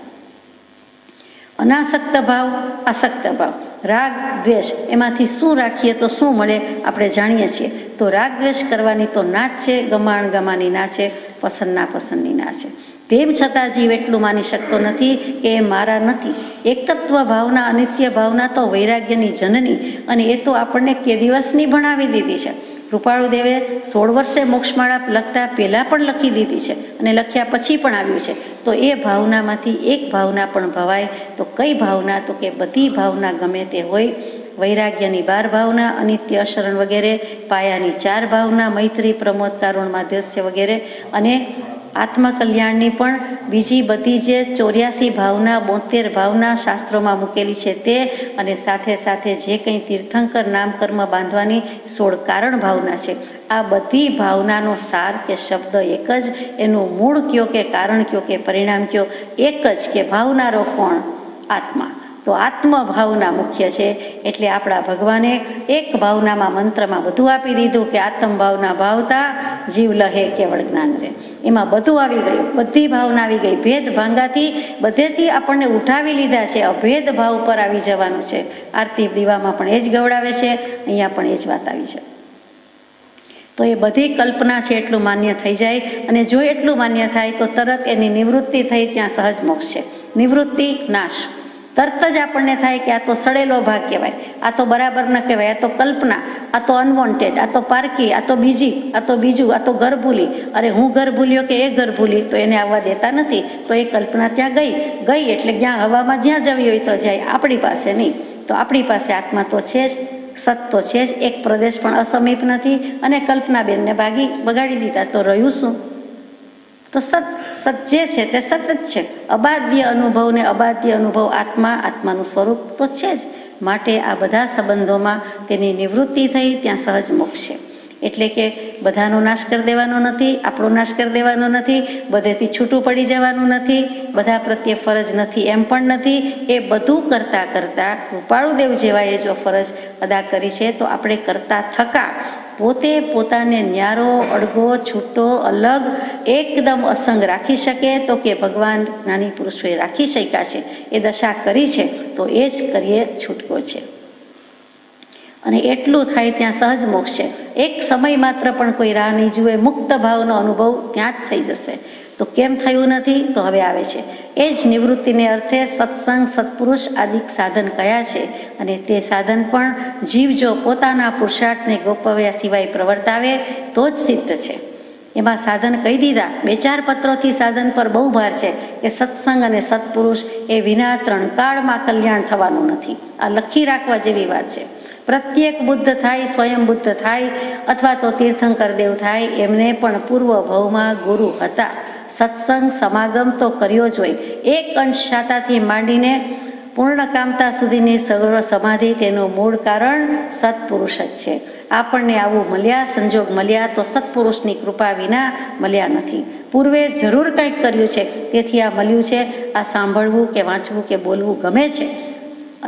અનાસક્ત ભાવ, આસક્ત ભાવ, રાગ દ્વેષ, એમાંથી શું રાખીએ તો શું મળે આપણે જાણીએ છીએ. તો રાગ દ્વેષ કરવાની તો ના જ છે, ગમાણ ગમાની ના છે, પસંદ ના પસંદની ના છે. તેમ છતાં જીવ એટલું માની શકતો નથી કે એ મારા નથી. એકત્વ ભાવના, અનિત્ય ભાવના તો વૈરાગ્યની જનની, અને એ તો આપણને કે દિવસની ભણાવી દીધી છે. કૃપાળુદેવે 16 વર્ષે મોક્ષમાળા લખતા પહેલાં પણ લખી દીધી છે, અને લખ્યા પછી પણ આવ્યું છે. તો એ ભાવનામાંથી એક ભાવના પણ ભવાય તો કઈ ભાવના? તો કે બધી ભાવના ગમે તે હોય. વૈરાગ્યની 12 ભાવના, અનિત્ય, અશરણ વગેરે, પાયાની 4 ભાવના, મૈત્રી, પ્રમોદ, કારુણ, માધ્યસ્ય વગેરે, અને આત્મકલ્યાણની પણ બીજી બધી જે 84 ભાવના, 72 ભાવના શાસ્ત્રોમાં મૂકેલી છે તે, અને સાથે સાથે જે કંઈ તીર્થંકર નામ કર્મ બાંધવાની 16 કારણ ભાવના છે. આ બધી ભાવનાનો સાર કે શબ્દ એક જ, એનું મૂળ કયો કે કારણ કયો કે પરિણામ કયો, એક જ કે ભાવનારો કોણ? આત્મા. તો આત્મભાવના મુખ્ય છે. એટલે આપણા ભગવાને એક ભાવનામાં, મંત્રમાં બધું આપી દીધું કે આત્મ ભાવના ભાવતા જીવ લહે કેવળ જ્ઞાન રે. એમાં બધું આવી ગયું, બધી ભાવના આવી ગઈ. ભેદ ભાંગાથી બધેથી આપણને ઉઠાવી લીધા છે, અભેદ ભાવ પર આવી જવાનું છે. આરતી દીવામાં પણ એ જ ગવડાવે છે, અહીંયા પણ એ જ વાત આવી છે. તો એ બધી કલ્પના છે એટલું માન્ય થઈ જાય, અને જો એટલું માન્ય થાય તો તરત એની નિવૃત્તિ થઈ, ત્યાં સહજ મોક્ષ છે. નિવૃત્તિ, નાશ. તરત જ આપણને થાય કે આ તો સડેલો ભાગ કહેવાય, આ તો બરાબર ન કહેવાય, આ તો કલ્પના, આ તો અનવોન્ટેડ, આ તો પારકી, આ તો બીજી, આ તો બીજું, આ તો ઘર ભૂલી. અરે હું ઘર ભૂલ્યો કે એ ઘર ભૂલી, તો એને આવવા દેતા નથી. તો એ કલ્પના ત્યાં ગઈ એટલે જ્યાં હવામાં જ્યાં જવી હોય તો જાય, આપણી પાસે નહીં. તો આપણી પાસે આત્મા તો છે જ, સત તો છે જ, એક પ્રદેશ પણ અસમીપ નથી. અને કલ્પનાબેનને બગાડી દીધા, તો રહ્યું શું? તો સત જે છે તે સત જ છે. અબાધ્ય અનુભવ ને અબાધ્ય અનુભવ આત્માનું સ્વરૂપ તો છે જ. માટે આ બધા સંબંધોમાં તેની નિવૃત્તિ થઈ, ત્યાં સહજ મોક્ષ છે. એટલે કે બધાનો નાશ કરી દેવાનો નથી, આપણો નાશ કરી દેવાનો નથી, બધેથી છૂટું પડી જવાનું નથી, બધા પ્રત્યે ફરજ નથી એમ પણ નથી. એ બધું કરતાં કરતાં કૃપાળુદેવ જેવાએ જો ફરજ અદા કરી છે, તો આપણે કરતા થકા પોતે પોતાને ન્યારો, અડગો, છૂટો, અલગ, એકદમ અસંગ રાખી શકે. તો કે ભગવાન જ્ઞાની પુરુષોએ રાખી શક્યા છે, એ દશા કરી છે, તો એ જ કરીએ છૂટકો છે. અને એટલું થાય ત્યાં સહજ મોક્ષ છે. એક સમય માત્ર પણ કોઈ રાહ નહીં જુએ, મુક્ત ભાવનો અનુભવ ત્યાં જ થઈ જશે. તો કેમ થયું નથી? તો હવે આવે છે. એ જ નિવૃત્તિને અર્થે સત્સંગ, સત્પુરુષ આદિક સાધન કયા છે, અને તે સાધન પણ જીવ જો પોતાના પુરુષાર્થને ગોપવ્યા સિવાય પ્રવર્તાવે તો જ સિદ્ધ છે. એમાં સાધન કહી દીધા, 2-4 પત્રોથી સાધન પર બહુ ભાર છે કે સત્સંગ અને સત્પુરુષ એ વિના 3 કાળમાં કલ્યાણ થવાનું નથી. આ લખી રાખવા જેવી વાત છે. પ્રત્યેક બુદ્ધ થાય, સ્વયં બુદ્ધ થાય, અથવા તો તીર્થંકર દેવ થાય, એમને પણ પૂર્વ ભવમાં ગુરુ હતા. સત્સંગ સમાગમ તો કર્યો જ હોય. એક અંશ શાતાથી માંડીને પૂર્ણકામતા સુધીની સર્વ સમાધિ તેનું મૂળ કારણ સત્પુરુષ જ છે. આપણને આવું મળ્યા, સંજોગ મળ્યા તો સત્પુરુષની કૃપા વિના મળ્યા નથી. પૂર્વે જરૂર કંઈક કર્યું છે તેથી આ મળ્યું છે. આ સાંભળવું કે વાંચવું કે બોલવું ગમે છે,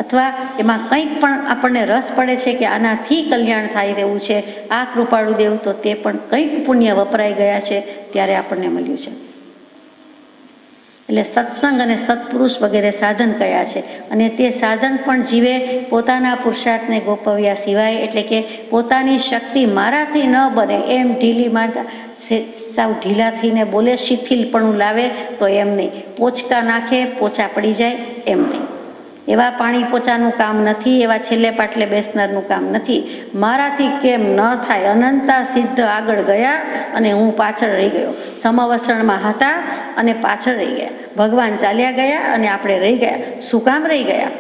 અથવા એમાં કંઈક પણ આપણને રસ પડે છે કે આનાથી કલ્યાણ થાય તેવું છે, આ કૃપાળુ દેવ તો તે પણ કંઈક પુણ્ય વપરાઈ ગયા છે ત્યારે આપણને મળ્યું છે. એટલે સત્સંગ અને સત્પુરુષ વગેરે સાધન કયા છે, અને તે સાધન પણ જીવે પોતાના પુરુષાર્થને ગોપવ્યા સિવાય, એટલે કે પોતાની શક્તિ મારાથી ન બને એમ ઢીલી મારતા સાવ ઢીલા થઈને બોલે, શિથિલપણું લાવે તો એમ નહીં, પોચકા નાખે પોચા પડી જાય એમ નહીં. એવા પાણી પોચાનું કામ નથી, એવા છેલ્લે પાટલે બેસનારનું કામ નથી. મારાથી કેમ ન થાય, અનંતા સિદ્ધ આગળ ગયા અને હું પાછળ રહી ગયો. સમવસ્ત્રણમાં હતા અને પાછળ રહી ગયા. ભગવાન ચાલ્યા ગયા અને આપણે રહી ગયા. શું કામ રહી ગયા?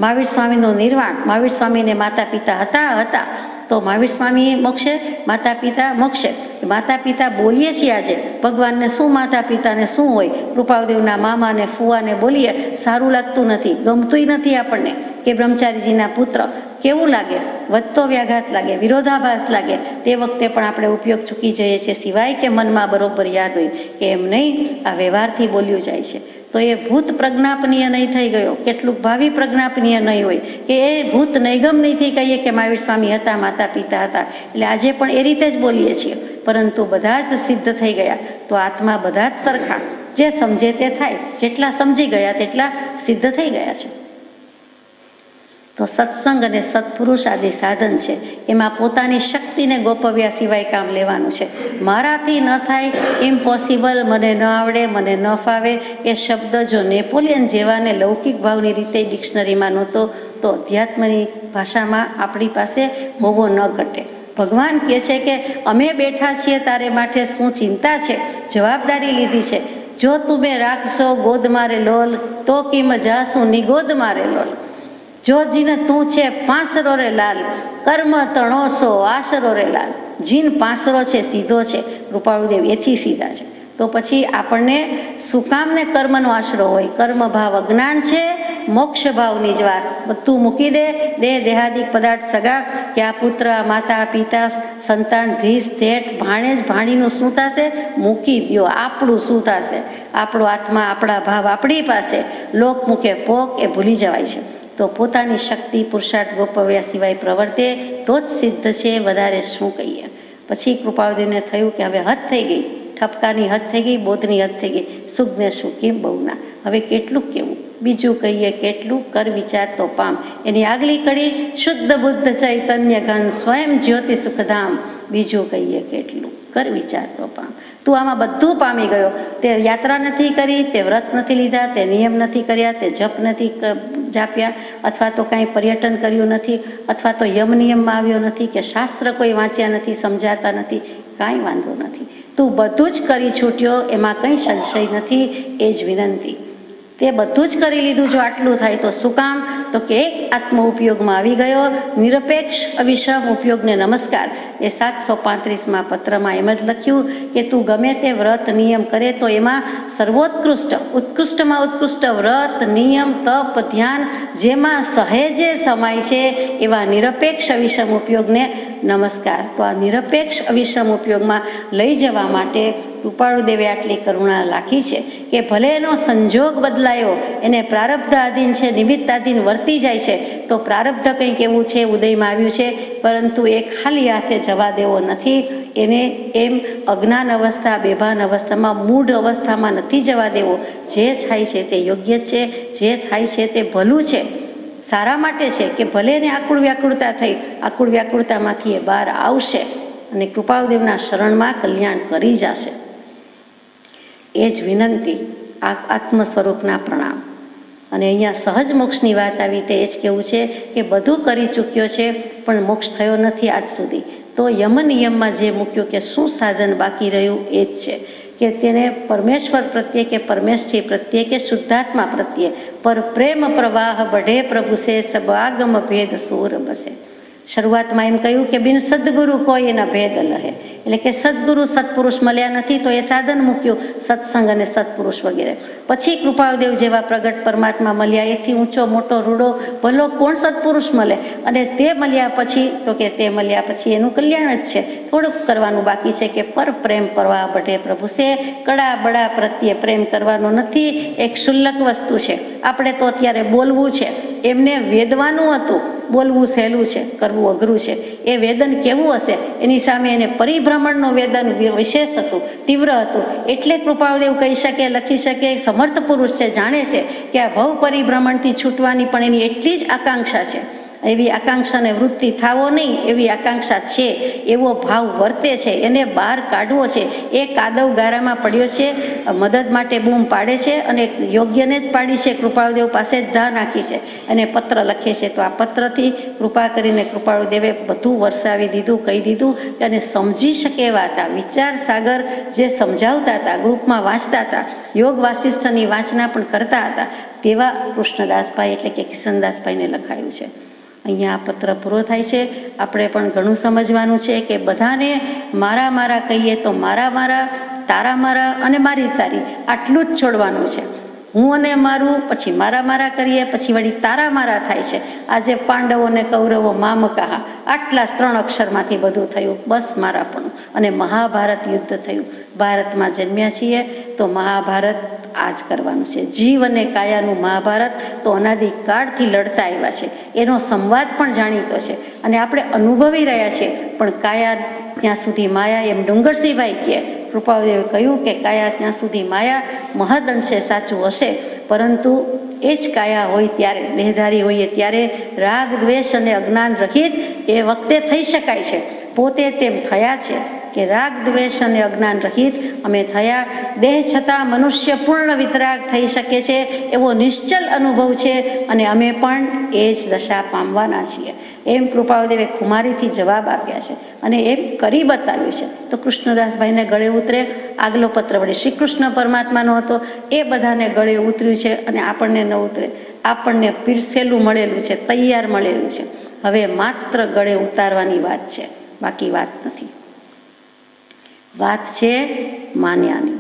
મહાવીર સ્વામીનું નિર્વાણ. મહાવીર સ્વામીને માતા પિતા હતા તો મહાવીર સ્વામી મોક્ષે, માતા પિતા મોક્ષે. માતા પિતા બોલીએ છીએ આજે, ભગવાનને શું માતા પિતાને શું હોય? કૃપાળુદેવના મામાને ફુવાને બોલીએ, સારું લાગતું નથી, ગમતું નથી આપણને. કે બ્રહ્મચારીજીના પુત્ર, કેવું લાગે? વધતો વ્યાઘાત લાગે, વિરોધાભાસ લાગે. તે વખતે પણ આપણે ઉપયોગ ચૂકી જઈએ છીએ, સિવાય કે મનમાં બરોબર યાદ હોય કે એમ નહીં, આ વ્યવહારથી બોલ્યું જાય છે. તો એ ભૂત પ્રજ્ઞાપનીય નહીં થઈ ગયો. કેટલુંક ભાવિ પ્રજ્ઞાપનીય નહીં હોય કે એ ભૂત નૈગમ નહીં થઈ કહીએ કે મહાવીર સ્વામી હતા, માતા પિતા હતા. એટલે આજે પણ એ રીતે જ બોલીએ છીએ, પરંતુ બધા જ સિદ્ધ થઈ ગયા. તો આત્મા બધા જ સરખા, જે સમજે તે થાય. જેટલા સમજી ગયા તેટલા સિદ્ધ થઈ ગયા છે. તો સત્સંગ અને સત્પુરુષ આદિ સાધન છે, એમાં પોતાની શક્તિને ગોપવ્યા સિવાય કામ લેવાનું છે. મારાથી ન થાય, ઇમ્પોસિબલ, મને ન આવડે, મને ન ફાવે, એ શબ્દ જો નેપોલિયન જેવાને લૌકિક ભાવની રીતે ડિક્શનરીમાં નહોતો તો અધ્યાત્મની ભાષામાં આપણી પાસે હોવો ન ઘટે. ભગવાન કહે છે કે અમે બેઠા છીએ તારે માટે શું ચિંતા છે, જવાબદારી લીધી છે. જો તુમે રાખશો ગોદ મારે લોલ, તો કિમ જાસું નિગોદ મારે લોલ. જો જીને તું છે પાંસરો રે લાલ, કર્મ તણોસો આશરો રે લાલ. જીન પાંસરો છે, સીધો છે, કૃપાળુદેવ એથી સીધા છે. તો પછી આપણને શું કામને કર્મનો આશરો હોય? કર્મ ભાવ અજ્ઞાન છે, મોક્ષ ભાવની જ વાસ. બધું મૂકી દે, દેહાદિક પદાર્થ સગા, કે આ પુત્ર, આ માતા પિતા, સંતાન, ધીસ ધેઠ, ભાણેજ ભાણીનું શું થશે? મૂકી દો. આપણું શું થશે? આપણો આત્મા, આપણા ભાવ આપણી પાસે, લોક મૂકે પોક, એ ભૂલી જવાય છે. તો પોતાની શક્તિ પુરુષાર્થ ગોપવ્યા સિવાય પ્રવર્તે તો જ સિદ્ધ છે. વધારે શું કહીએ? પછી કૃપાળુદેવને થયું કે હવે હદ થઈ ગઈ, ઠપકાની હદ થઈ ગઈ, બોધની હદ થઈ ગઈ. સુખને શું કેમ બહુના, હવે કેટલું કેવું? બીજું કહીએ કેટલું? કર વિચાર તો પામ. એની આગલી કડી શુદ્ધ બુદ્ધ ચૈતન્ય ઘન સ્વયં જ્યોતિ સુખધામ. બીજું કહીએ કેટલું? કર વિચાર તો પામ. તું આમાં બધું પામી ગયો. તે યાત્રા નથી કરી, તે વ્રત નથી લીધા, તે નિયમ નથી કર્યા, તે જપ નથી જાપ્યા, અથવા તો કાંઈ પર્યટન કર્યું નથી, અથવા તો યમ નિયમમાં આવ્યો નથી, કે શાસ્ત્ર કોઈ વાંચ્યા નથી, સમજાતા નથી. કાંઈ વાંધો નથી, તું બધું જ કરી છૂટ્યો, એમાં કંઈ સંશય નથી. એ જ વિનંતી. તે બધું જ કરી લીધું. જો આટલું થાય તો શું કામ? તો કે એક આત્મ ઉપયોગમાં આવી ગયો, નિરપેક્ષ અવિષમ ઉપયોગને નમસ્કાર. એ 735માં પત્રમાં એમ જ લખ્યું કે તું ગમે તે વ્રત નિયમ કરે તો એમાં સર્વોત્કૃષ્ટ, ઉત્કૃષ્ટમાં ઉત્કૃષ્ટ વ્રત, નિયમ, તપ, ધ્યાન જેમાં સહેજે સમાય છે એવા નિરપેક્ષ અવિષમ ઉપયોગને નમસ્કાર. તો આ નિરપેક્ષ અવિષમ ઉપયોગમાં લઈ જવા માટે કૃપાળુદેવે આટલી કરુણા રાખી છે કે ભલે એનો સંજોગ બદલાયો, એને પ્રારબ્ધ આધીન છે, નિમિત્તાધીન વર્તી જાય છે, તો પ્રારબ્ધ કંઈક એવું છે, ઉદયમાં આવ્યું છે, પરંતુ એ ખાલી હાથે જવા દેવો નથી. એને એમ અજ્ઞાન અવસ્થા, બેભાન અવસ્થામાં, મૂઢ અવસ્થામાં નથી જવા દેવો. જે થાય છે તે યોગ્ય છે, જે થાય છે તે ભલું છે, સારા માટે છે. કે ભલે એને આકુળ વ્યાકુળતા થઈ, આકુળ વ્યાકુળતામાંથી એ બહાર આવશે અને કૃપાળુદેવના શરણમાં કલ્યાણ કરી જશે. એ જ વિનંતી. આ આત્મ સ્વરૂપના પ્રણામ. અને અહીંયા સહજ મોક્ષની વાત આવી તે એ જ કહેવું છે કે બધું કરી ચૂક્યો છે પણ મોક્ષ થયો નથી આજ સુધી. તો યમ નિયમમાં જે મૂક્યું કે શું સાધન બાકી રહ્યું એ જ છે કે તેને પરમેશ્વર પ્રત્યે કે પરમેષ્ઠી પ્રત્યે કે શુદ્ધાત્મા પ્રત્યે પર પ્રેમ પ્રવાહ બઢે પ્રભુ સે સબ આગમ ભેદ સૂર બસે. શરૂઆતમાં એમ કહ્યું કે બિન સદગુરુ કોઈ એના ભેદ લહે, એટલે કે સદગુરુ સત્પુરુષ મળ્યા નથી તો એ સાધન મૂક્યું સત્સંગ અને સત્પુરુષ વગેરે. પછી કૃપાળદેવ જેવા પ્રગટ પરમાત્મા મળ્યા, એથી ઊંચો મોટો રૂડો ભલો કોણ સત્પુરુષ મળે? અને તે મળ્યા પછી તો કે તે મળ્યા પછી એનું કલ્યાણ જ છે. થોડુંક કરવાનું બાકી છે કે પર પ્રેમ પરવા બઢે પ્રભુ સે, કડા બડા પ્રત્યે પ્રેમ કરવાનો નથી, એક શુલ્લક વસ્તુ છે. આપણે તો અત્યારે બોલવું છે, એમને વેદવાનું હતું, બોલવું સહેલું છે, કરવું અઘરું છે. એ વેદન કેવું હશે એની સામે એને પરિભ્રમણનું વેદન વિશેષ હતું, તીવ્ર હતું. એટલે કૃપાળદેવ કહી શકે, લખી શકે, સમર્થ પુરુષ છે, જાણે છે કે આ ભવ પરિભ્રમણથી છૂટવાની પણ એની એટલી જ આકાંક્ષા છે. એવી આકાંક્ષાને વૃત્તિ થાવો નહીં એવી આકાંક્ષા છે, એવો ભાવ વર્તે છે, એને બહાર કાઢવો છે. એ કાદવ ગારામાં પડ્યો છે, મદદ માટે બૂમ પાડે છે અને યોગ્યને જ પાડી છે, કૃપાળદેવ પાસે જ ધા નાખી છે અને પત્ર લખે છે. તો આ પત્રથી કૃપા કરીને કૃપાળદેવે બધું વરસાવી દીધું, કહી દીધું અને સમજી શકે એવા હતા. વિચાર સાગર જે સમજાવતા હતા, ગ્રુપમાં વાંચતા હતા, યોગ વાસિષ્ઠની વાંચના પણ કરતા હતા, તેવા કૃષ્ણદાસભાઈ એટલે કે કિશનદાસભાઈને લખાયું છે. અહીંયા આ પત્ર પૂરો થાય છે. આપણે પણ ઘણું સમજવાનું છે કે બધાને મારા મારા કહીએ તો મારા મારા, તારા મારા અને મારી તારી આટલું જ છોડવાનું છે. હું અને મારું, પછી મારા મારા કરીએ, પછી વળી તારા મારા થાય છે. આજે પાંડવો ને કૌરવો મામકાહા, આટલા 3 અક્ષરમાંથી બધું થયું, બસ મારા પણ. અને મહાભારત યુદ્ધ થયું. ભારતમાં જન્મ્યા છીએ તો મહાભારત આ જ કરવાનું છે. જીવ અને કાયાનું મહાભારત તો અનાદિકાળથી લડતા આવ્યા છે, એનો સંવાદ પણ જાણીતો છે અને આપણે અનુભવી રહ્યા છીએ. પણ કાયા ત્યાં સુધી માયા, એમ ડુંગરસિંહભાઈ કહે, કૃપાળદેવે કહ્યું કે કાયા ત્યાં સુધી માયા મહદ અંશે સાચું હશે, પરંતુ એ જ કાયા હોય ત્યારે, દેહધારી હોઈએ ત્યારે રાગ દ્વેષ અને અજ્ઞાન રહિત એ વખતે થઈ શકાય છે. પોતે તેમ થયા છે કે રાગ દ્વેષ અને અજ્ઞાન રહિત અમે થયા. દેહ છતાં મનુષ્ય પૂર્ણ વિતરાગ થઈ શકે છે એવો નિશ્ચલ અનુભવ છે અને અમે પણ એ જ દશા પામવાના છીએ. એમ કૃપાળદેવે ખુમારીથી જવાબ આપ્યા છે અને એમ કરી બતાવ્યું છે. તો કૃષ્ણદાસભાઈને ગળે ઉતરે. આગલો પત્ર વળી શ્રી કૃષ્ણ પરમાત્માનો હતો, એ બધાને ગળે ઉતર્યું છે અને આપણને ન ઉતરે. આપણને પીરસેલું મળેલું છે, તૈયાર મળેલું છે. હવે માત્ર ગળે ઉતારવાની વાત છે, બાકી વાત નથી. વાત છે માન્યાની.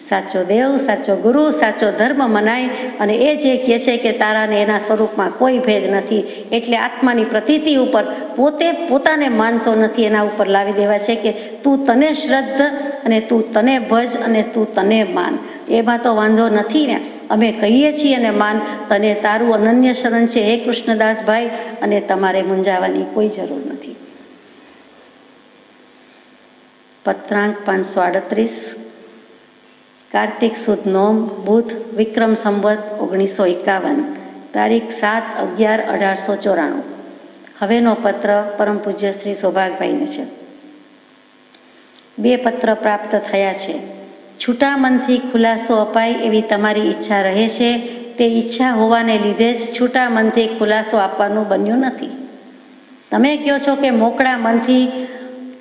સાચો દેવ, સાચો ગુરુ, સાચો ધર્મ મનાય. અને એ જે કહે છે કે તારાને એના સ્વરૂપમાં કોઈ ભેદ નથી, એટલે આત્માની પ્રતીતિ ઉપર પોતે પોતાને માનતો નથી, એના ઉપર લાવી દેવા છે કે તું તને શ્રદ્ધ અને તું તને ભજ અને તું તને માન. એમાં તો વાંધો નથી ને. અમે કહીએ છીએ અને માન, તને તારું અનન્ય શરણ છે હે કૃષ્ણદાસભાઈ, અને તમારે મૂંઝાવાની કોઈ જરૂર નથી. પત્રાંક 538, કાર્તિક સુદ નોમ, બુધ, વિક્રમ સંવત 1951, તારીખ 7/11/1894. હવેનો પત્ર પરમ પૂજ્ય શ્રી સૌભાગભાઈને છે. 2 પત્ર પ્રાપ્ત થયા છે. છૂટા મનથી ખુલાસો અપાય એવી તમારી ઈચ્છા રહે છે. તે ઈચ્છા હોવાને લીધે જ છૂટા મનથી ખુલાસો આપવાનું બન્યું નથી. તમે કહો છો કે મોકળા મનથી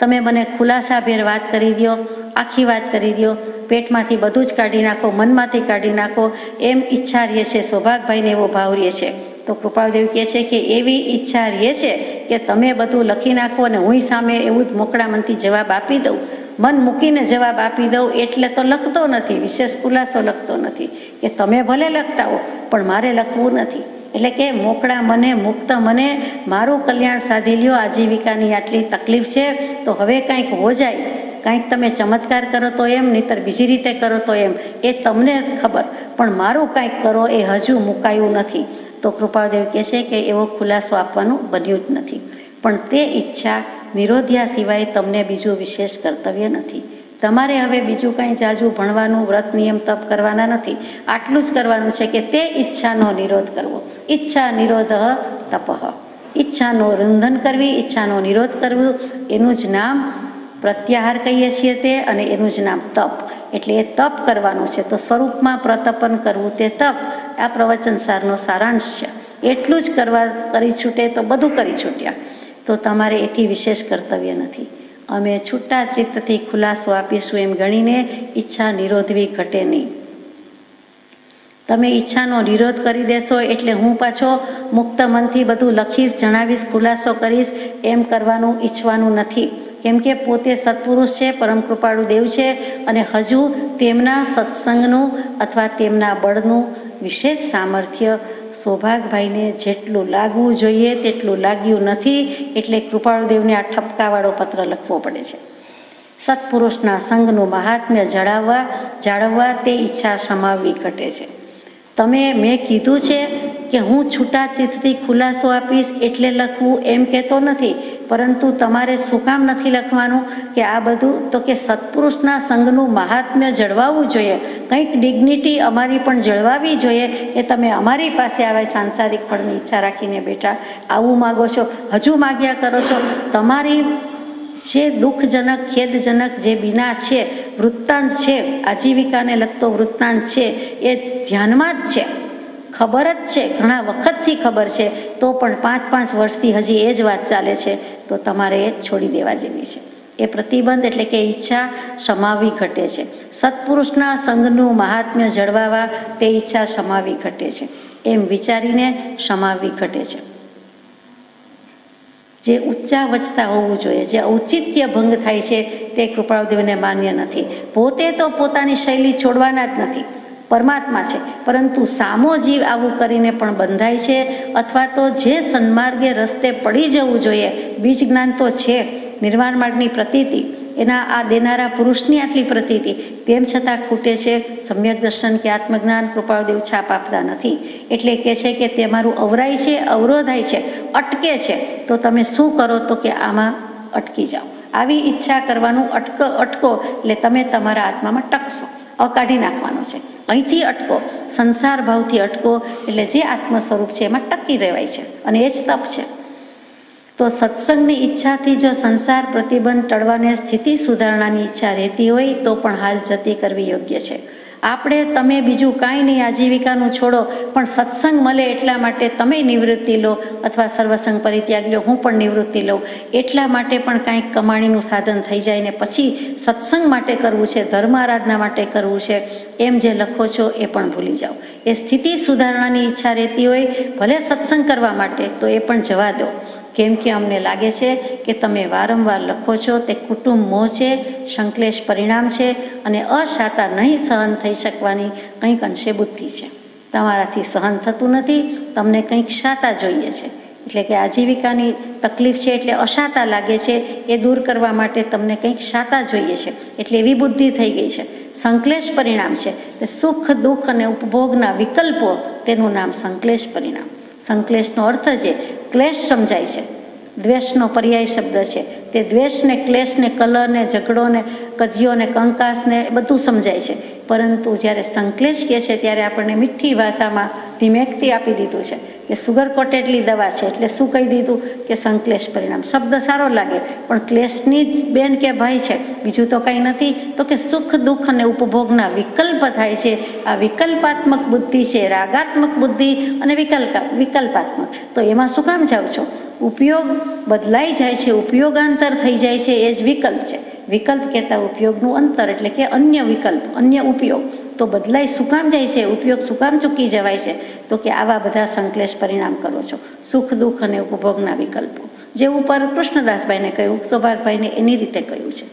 તમે મને ખુલાસાભેર વાત કરી દો, આખી વાત કરી દો, પેટમાંથી બધું જ કાઢી નાખો, મનમાંથી કાઢી નાખો, એમ ઈચ્છા રહે છે. સૌભાગભાઈને એવો ભાવ રહે છે. તો કૃપાળદેવ કહે છે કે એવી ઈચ્છા રહે છે કે તમે બધું લખી નાખો અને હું સામે એવું જ મોકળા મનથી જવાબ આપી દઉં, મન મૂકીને જવાબ આપી દઉં. એટલે તો લખતો નથી, વિશેષ ખુલાસો લખતો નથી કે તમે ભલે લખતા હો પણ મારે લખવું નથી. એટલે કે મોકળા મને, મુક્ત મને મારું કલ્યાણ સાધી લ્યો. આજીવિકાની આટલી તકલીફ છે તો હવે કાંઈક હો જાય, કાંઈક તમે ચમત્કાર કરો તો એમ, નહીંતર બીજી રીતે કરો તો એમ, એ તમને ખબર, પણ મારું કાંઈક કરો એ હજુ મુકાયું નથી. તો કૃપાળદેવ કહે છે કે એવો ખુલાસો આપવાનું બન્યું જ નથી. પણ તે ઈચ્છા નિરોધ્યા સિવાય તમને બીજું વિશેષ કર્તવ્ય નથી. તમારે હવે બીજું કાંઈ જાજુ ભણવાનું, વ્રત નિયમ તપ કરવાના નથી. આટલું જ કરવાનું છે કે તે ઈચ્છાનો નિરોધ કરવો. ઈચ્છા નિરોધ તપઃ. ઈચ્છાનો રૂંધન કરવી, ઈચ્છાનો નિરોધ કરવું, એનું જ નામ પ્રત્યાહાર કહીએ છીએ તે, અને એનું જ નામ તપ. એટલે એ તપ કરવાનું છે. તો સ્વરૂપમાં પ્રતપન કરવું તે તપ. આ પ્રવચન સારનો સારાંશ છે. એટલું જ કરી છૂટે તો બધું કરી છૂટ્યા. તો તમારે એથી વિશેષ કર્તવ્ય નથી. અમે છૂટા ચિત્તથી ખુલાસો આપીશું એમ ગણીને ઈચ્છા નિરોધવી ઘટે નહીં. તમે ઈચ્છાનો વિરોધ કરી દેશો એટલે હું પાછો મુક્ત મનથી બધું લખીશ, જણાવીશ, ખુલાસો કરીશ એમ કરવાનું ઈચ્છવાનું નથી. કેમ કે પોતે સત્પુરુષ છે, પરમ કૃપાળુ દેવ છે અને હજુ તેમના સત્સંગનું અથવા તેમના બળનું વિશેષ સામર્થ્ય સૌભાગભાઈને જેટલું લાગવું જોઈએ તેટલું લાગ્યું નથી. એટલે કૃપાળુ દેવને આ ઠપકાવાળો પત્ર લખવો પડે છે. સત્પુરુષના સંગનું મહાત્મ્ય જાળવવા તે ઈચ્છા સમાવવી ઘટે છે. મેં કીધું છે કે હું છૂટા ચિત્તથી ખુલાસો આપીશ એટલે લખવું એમ કહેતો નથી, પરંતુ તમારે શું કામ નથી લખવાનું કે આ બધું? તો કે સત્પુરુષના સંગનું મહાત્મ્ય જળવાવું જોઈએ, કંઈક ડિગ્નિટી અમારી પણ જળવાવી જોઈએ કે તમે અમારી પાસે આવા સાંસારિક ફળની ઈચ્છા રાખીને બેઠા આવું માગો છો, હજુ માગ્યા કરો છો. તમારી જે દુઃખજનક ખેદજનક જે બીના છે, વૃત્તાંત છે, આજીવિકાને લગતો વૃત્તાંત છે એ ધ્યાનમાં જ છે, ખબર જ છે, ઘણા વખતથી ખબર છે, તો પણ 5-5 વર્ષથી હજી એ જ વાત ચાલે છે, તો તમારે એ છોડી દેવા જેવી છે. એ પ્રતિબંધ એટલે કે ઈચ્છા સમાવવી ઘટે છે. સત્પુરુષના સંગનું મહાત્મ્ય જળવાવા તે ઈચ્છા સમાવવી ઘટે છે, એમ વિચારીને સમાવવી ઘટે છે. જે ઊંચા વચતા હોવું જોઈએ, જે ઔચિત્ય ભંગ થાય છે તે કૃપાળુદેવને માન્ય નથી. પોતે તો પોતાની શૈલી છોડવાના જ નથી, પરમાત્મા છે, પરંતુ સામો જીવ આવું કરીને પણ બંધાય છે. અથવા તો જે સન્માર્ગે રસ્તે પડી જવું જોઈએ, બીજ જ્ઞાન તો છે, નિર્વાણ માર્ગની પ્રતીતિ, એના આ દેનારા પુરુષની આટલી પ્રતીતિ, તેમ છતાં ખૂટે છે સમ્યક દર્શન કે આત્મજ્ઞાન. કૃપાળુદેવ છાપ આપતા નથી. એટલે કહે છે કે તે મારું અવરાય છે, અવરોધાય છે, અટકે છે, તો તમે શું કરો? તો કે આમાં અટકી જાઓ. આવી ઈચ્છા કરવાનું અટકો એટલે તમે તમારા આત્મામાં ટકશો, કાઢી નાખવાનું છે. અહીંથી અટકો, સંસાર ભાવથી અટકો, એટલે જે આત્મ સ્વરૂપ છે એમાં ટકી રહેવાય છે અને એ જ તપ છે. તો સત્સંગની ઈચ્છાથી જો સંસાર પ્રતિબંધ ટળવાને સ્થિતિ સુધારણાની ઈચ્છા રહેતી હોય તો પણ હાલ જતી કરવી યોગ્ય છે. તમે બીજું કાંઈ નહીં, આજીવિકાનું છોડો, પણ સત્સંગ મળે એટલા માટે તમે નિવૃત્તિ લો, અથવા સર્વસંગ પરિત્યાગ લો, હું પણ નિવૃત્તિ લઉં, એટલા માટે પણ કાંઈક કમાણીનું સાધન થઈ જાય ને પછી સત્સંગ માટે કરવું છે, ધર્મ આરાધના માટે કરવું છે, એમ જે લખો છો એ પણ ભૂલી જાઓ. એ સ્થિતિ સુધારણાની ઈચ્છા રહેતી હોય, ભલે સત્સંગ કરવા માટે, તો એ પણ જવા દો. કેમ કે અમને લાગે છે કે તમે વારંવાર લખો છો તે કુટુંબ મોહ છે, સંશ્લેષ પરિણામ છે અને અશાતા નહીં સહન થઈ શકવાની કંઈક અંશે બુદ્ધિ છે. તમારાથી સહન થતું નથી, તમને કંઈક શાતા જોઈએ છે. એટલે કે આજીવિકાની તકલીફ છે એટલે અશાતા લાગે છે, એ દૂર કરવા માટે તમને કંઈક શાતા જોઈએ છે, એટલે એવી બુદ્ધિ થઈ ગઈ છે. સંશ્લેષ પરિણામ છે, સુખ દુઃખ અને ઉપભોગના વિકલ્પો, તેનું નામ સંશ્લેષ પરિણામ. સંશ્લેષનો અર્થ છે ક્લેશ સમજાય છે, દ્વેષનો પર્યાય શબ્દ છે. તે દ્વેષને, ક્લેશને, કલરને, ઝઘડોને, કજિયોને, કંકાસને બધું સમજાય છે. પરંતુ જ્યારે સંશ્લેષ કહે છે ત્યારે આપણને મીઠી ભાષામાં ધીમેકથી આપી દીધું છે કે સુગર કોટેડલી દવા છે. એટલે શું કહી દીધું કે સંશ્લેષ પરિણામ. શબ્દ સારો લાગે પણ ક્લેશની જ બેન કે ભાઈ છે, બીજું તો કંઈ નથી. તો કે સુખ દુઃખ અને ઉપભોગના વિકલ્પ થાય છે. આ વિકલ્પાત્મક બુદ્ધિ છે, રાગાત્મક બુદ્ધિ અને વિકલ્પાત્મક. તો એમાં શું કામ જાઓ છો? ઉપયોગ બદલાઈ જાય છે, ઉપયોગાંતર થઈ જાય છે, એ જ વિકલ્પ છે. વિકલ્પ કહેતા ઉપયોગનું અંતર, એટલે કે અન્ય વિકલ્પ, અન્ય ઉપયોગ. તો બદલાઈ શું કામ જાય છે? ઉપયોગ શું કામ ચૂકી જવાય છે? તો કે આવા બધા સંશ્લેષ પરિણામ કરો છો, સુખ દુઃખ અને ઉપભોગના વિકલ્પો. જે ઉપર કૃષ્ણદાસભાઈને કહ્યું, સૌભાગભાઈને એની રીતે કહ્યું છે.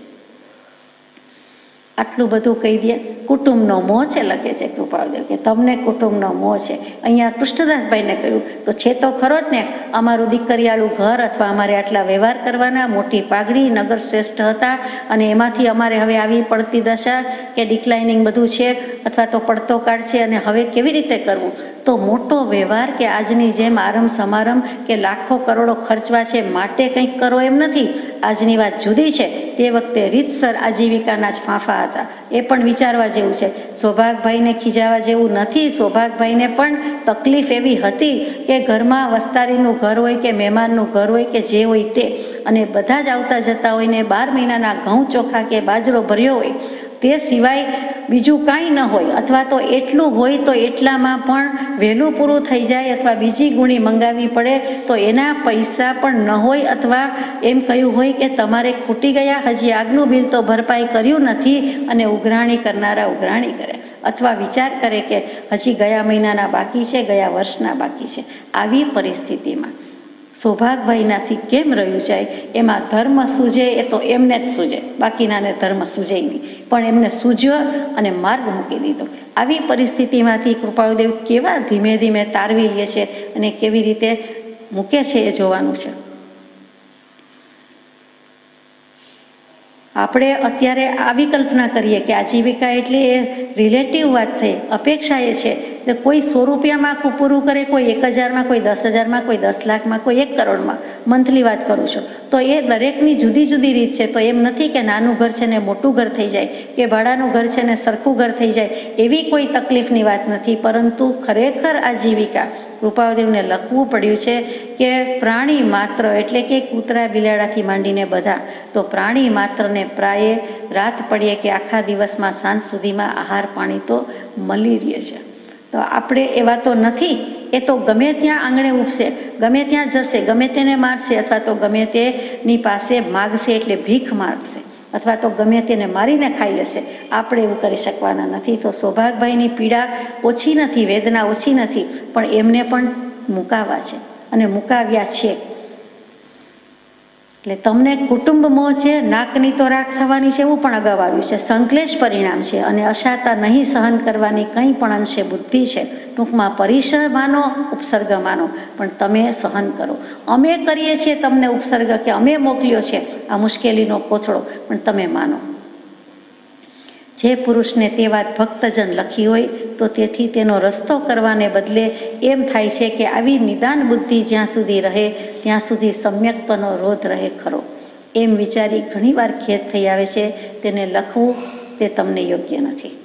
આટલું બધું કહી દે. કુટુંબનો મોહ છે, લખે છે કૃપાળુદેવ કે તમને કુટુંબનો મોહ છે. અહીંયા કૃષ્ણદાસભાઈને કહ્યું તો છે તો ખરો જ ને, અમારું દીકરીયાળું ઘર અથવા અમારે આટલા વ્યવહાર કરવાના, મોટી પાઘડી, નગર શ્રેષ્ઠ હતા અને એમાંથી અમારે હવે આવી પડતી દશા કે ડિક્લાઇનિંગ બધું છે અથવા તો પડતો કાળ છે અને હવે કેવી રીતે કરવું? તો મોટો વ્યવહાર કે આજની જેમ આરંભ સમારંભ કે લાખો કરોડો ખર્ચવા છે માટે કંઈક કરો એમ નથી. આજની વાત જુદી છે. તે વખતે રીતસર આજીવિકાના જ ફાંફા હતા, એ પણ વિચારવા જેવું છે. સૌભાગભાઈને ખીજાવા જેવું નથી. સૌભાગભાઈને પણ તકલીફ એવી હતી કે ઘરમાં વસ્તારીનું ઘર હોય કે મહેમાનનું ઘર હોય કે જે હોય તે, અને બધા જ આવતા જતા હોય ને 12 મહિનાના ઘઉં ચોખા કે બાજરો ભર્યો હોય, તે સિવાય બીજું કાંઈ ન હોય, અથવા તો એટલું હોય તો એટલામાં પણ વહેલું પૂરું થઈ જાય, અથવા બીજી ગુણી મંગાવવી પડે તો એના પૈસા પણ ન હોય, અથવા એમ કહ્યું હોય કે તમારે ખૂટી ગયા, હજી આગનું બિલ તો ભરપાઈ કર્યું નથી, અને ઉઘરાણી કરનારા ઉઘરાણી કરે, અથવા વિચાર કરે કે હજી ગયા મહિનાના બાકી છે, ગયા વર્ષના બાકી છે. આવી પરિસ્થિતિમાં સૌભાગભાઈનાથી કેમ રહ્યું જાય? એમાં ધર્મ સૂજે એ તો એમને જ સૂજે, બાકીનાને ધર્મ સૂજે નહીં, પણ એમને સૂજ્યો અને માર્ગ મૂકી દીધો. આવી પરિસ્થિતિમાંથી કૃપાળુદેવ કેવા ધીમે ધીમે તારવી લે છે અને કેવી રીતે મૂકે છે એ જોવાનું છે. આપણે અત્યારે આવી કલ્પના કરીએ કે આજીવિકા એટલે એ રિલેટિવ વાત થઈ, અપેક્ષા એ છે કે કોઈ 100 રૂપિયામાં આખું પૂરું કરે, કોઈ 1000માં, કોઈ 10,000માં, કોઈ 10 લાખમાં, કોઈ 1 કરોડમાં. મંથલી વાત કરું છું તો એ દરેકની જુદી જુદી રીત છે. તો એમ નથી કે નાનું ઘર છે ને મોટું ઘર થઈ જાય, કે ભાડાનું ઘર છે ને સરખું ઘર થઈ જાય, એવી કોઈ તકલીફની વાત નથી. પરંતુ ખરેખર આજીવિકા કૃપાળુદેવને લખવું પડ્યું છે કે પ્રાણી માત્ર, એટલે કે કૂતરા બિલાડાથી માંડીને બધા, તો પ્રાણી માત્રને પ્રાયે રાત પડીએ કે આખા દિવસમાં સાંજ સુધીમાં આહાર પાણી તો મળી રહે છે. તો આપણે એવા તો નથી. એ તો ગમે ત્યાં આંગણે ઉગશે, ગમે ત્યાં જશે, ગમે તેને મારશે, અથવા તો ગમે તેની પાસે માગશે એટલે ભીખ માગશે, અથવા તો ગમે તેને મારીને ખાઈ લેશે. આપણે એવું કરી શકવાના નથી. તો સૌભાગભાઈની પીડા ઓછી નથી, વેદના ઓછી નથી, પણ એમને પણ મુકાવા છે અને મુકાવ્યા છે. એટલે તમને કુટુંબ મોહ છે, નાકની તો રાખ થવાની છે, એવું પણ અગાઉ આવ્યું છે. સંકલેશ પરિણામ છે અને અશાતા નહીં સહન કરવાની કંઈ પણ અંશે બુદ્ધિ છે. ટૂંકમાં પરિસર માનો, ઉપસર્ગ માનો, પણ તમે સહન કરો. અમે કરીએ છીએ તમને ઉપસર્ગ, કે અમે મોકલ્યો છે આ મુશ્કેલીનો કોથળો, પણ તમે માનો. જે પુરુષને તે વાત ભક્તજન લખી હોય તો તેથી તેનો રસ્તો કરવાને બદલે એમ થાય છે કે આવી નિદાન બુદ્ધિ જ્યાં સુધી રહે ત્યાં સુધી સમ્યક્ત્વનો રોધ રહે ખરો. એમ વિચારી ઘણીવાર ખેદ થઈ આવે છે. તેને લખવું તે તમને યોગ્ય નથી.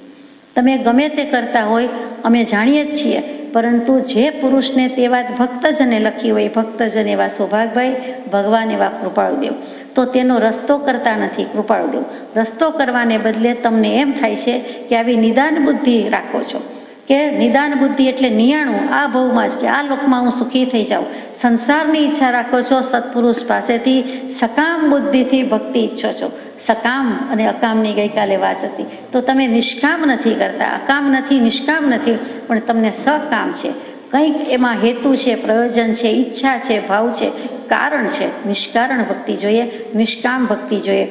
તમે ગમે તે કરતા હોય, અમે જાણીએ જ છીએ, પરંતુ જે પુરુષને તે વાત ભક્તજને લખી હોય, ભક્તજન એવા સૌભાગભાઈ, ભગવાન એવા કૃપાળુદેવ, તો તેનો રસ્તો કરતા નથી કૃપાળુદેવ. રસ્તો કરવાને બદલે તમને એમ થાય છે કે આવી નિદાન બુદ્ધિ રાખો છો, કે નિદાન બુદ્ધિ એટલે નિયાણું આ ભવમાં જ, કે આ લોકમાં હું સુખી થઈ જાઉં. સંસારની ઈચ્છા રાખો છો, સત્પુરુષ પાસેથી સકામ બુદ્ધિથી ભક્તિ ઈચ્છો છો. સકામ અને અકામની ગઈકાલે વાત હતી. તો તમે નિષ્કામ નથી કરતા, અકામ નથી, નિષ્કામ નથી, પણ તમને સકામ છે. કંઈક એમાં હેતુ છે, પ્રયોજન છે, ઈચ્છા છે, ભાવ છે, કારણ છે. નિષ્કારણ ભક્તિ જોઈએ, નિષ્કામ ભક્તિ જોઈએ.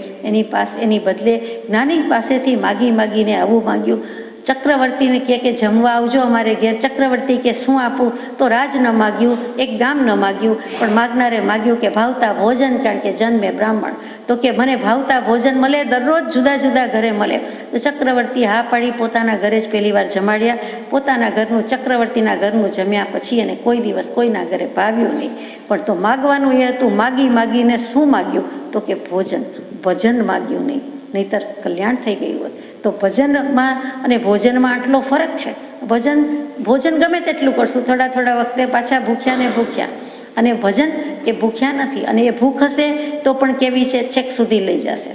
એની બદલે જ્ઞાની પાસેથી માગી માગીને આવું માગ્યું. ચક્રવર્તીને કે જમવા આવજો અમારે ઘેર. ચક્રવર્તી કે શું આપું? તો રાજ ન માગ્યું, એક ગામ ન માગ્યું, પણ માગનારે માગ્યું કે ભાવતા ભોજન, કારણ કે જન્મે બ્રાહ્મણ. તો કે મને ભાવતા ભોજન મળે, દરરોજ જુદા જુદા ઘરે મળે. તો ચક્રવર્તી હા પાડી, પોતાના ઘરે જ પહેલી વાર જમાડ્યા. પોતાના ઘરનું, ચક્રવર્તીના ઘરનું જમ્યા પછી અને કોઈ દિવસ કોઈના ઘરે ભાવ્યું નહીં. પણ તો માગવાનું એ હતું, માગી માગીને શું માગ્યું? તો કે ભોજન. ભજન માગ્યું નહીં, નહીતર કલ્યાણ થઈ ગયું હોત. તો ભજનમાં અને ભોજનમાં આટલો ફરક છે. ભોજન ગમે તેટલું કરશું, થોડા થોડા વખતે પાછા ભૂખ્યા ને ભૂખ્યા. અને ભજન એ ભૂખ્યા નથી, અને એ ભૂખ હશે તો પણ કેવી છે, છેક સુધી લઈ જશે,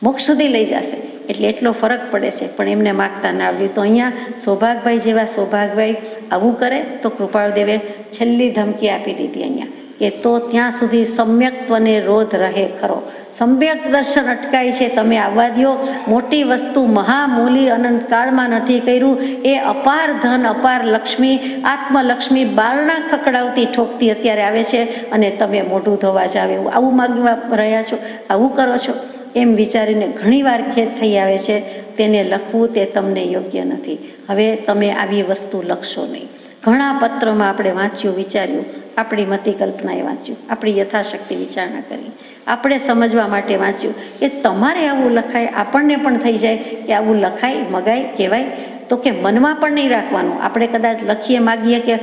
મોક્ષ સુધી લઈ જશે. એટલે એટલો ફરક પડે છે. પણ એમને માગતા ના આવડ્યું. તો અહીંયા સૌભાગભાઈ જેવા સૌભાગભાઈ આવું કરે તો કૃપાળુદેવે છેલ્લી ધમકી આપી દીધી અહીંયા, કે તો ત્યાં સુધી સમ્યક્ત્વને રોધ રહે ખરો. સમ્યક દર્શન અટકાય છે, તમે આવવા દો. મોટી વસ્તુ મહામૂલી અનંત કાળમાં નથી કર્યું. એ અપાર ધન, અપાર લક્ષ્મી, આત્મલક્ષ્મી બારણા ખકડાવતી ઠોકતી અત્યારે આવે છે, અને તમે મોઢું ધોવા જાવ એવું આવું માગવા રહ્યા છો, આવું કરો છો. એમ વિચારીને ઘણીવાર ખેદ થઈ આવે છે. તેને લખવું તે તમને યોગ્ય નથી. હવે તમે આવી વસ્તુ લખશો નહીં. ઘણા પત્રોમાં આપણે વાંચ્યું, વિચાર્યું, આપણી મતિ કલ્પનાએ વાંચ્યું, આપણી યથાશક્તિ વિચારણા કરી, આપણે સમજવા માટે વાંચ્યું કે તમારે આવું લખાય, આપણને પણ થઈ જાય કે આવું લખાય, મગાય, કહેવાય. તો કે મનમાં પણ નહીં રાખવાનું. આપણે કદાચ લખીએ, માગીએ કે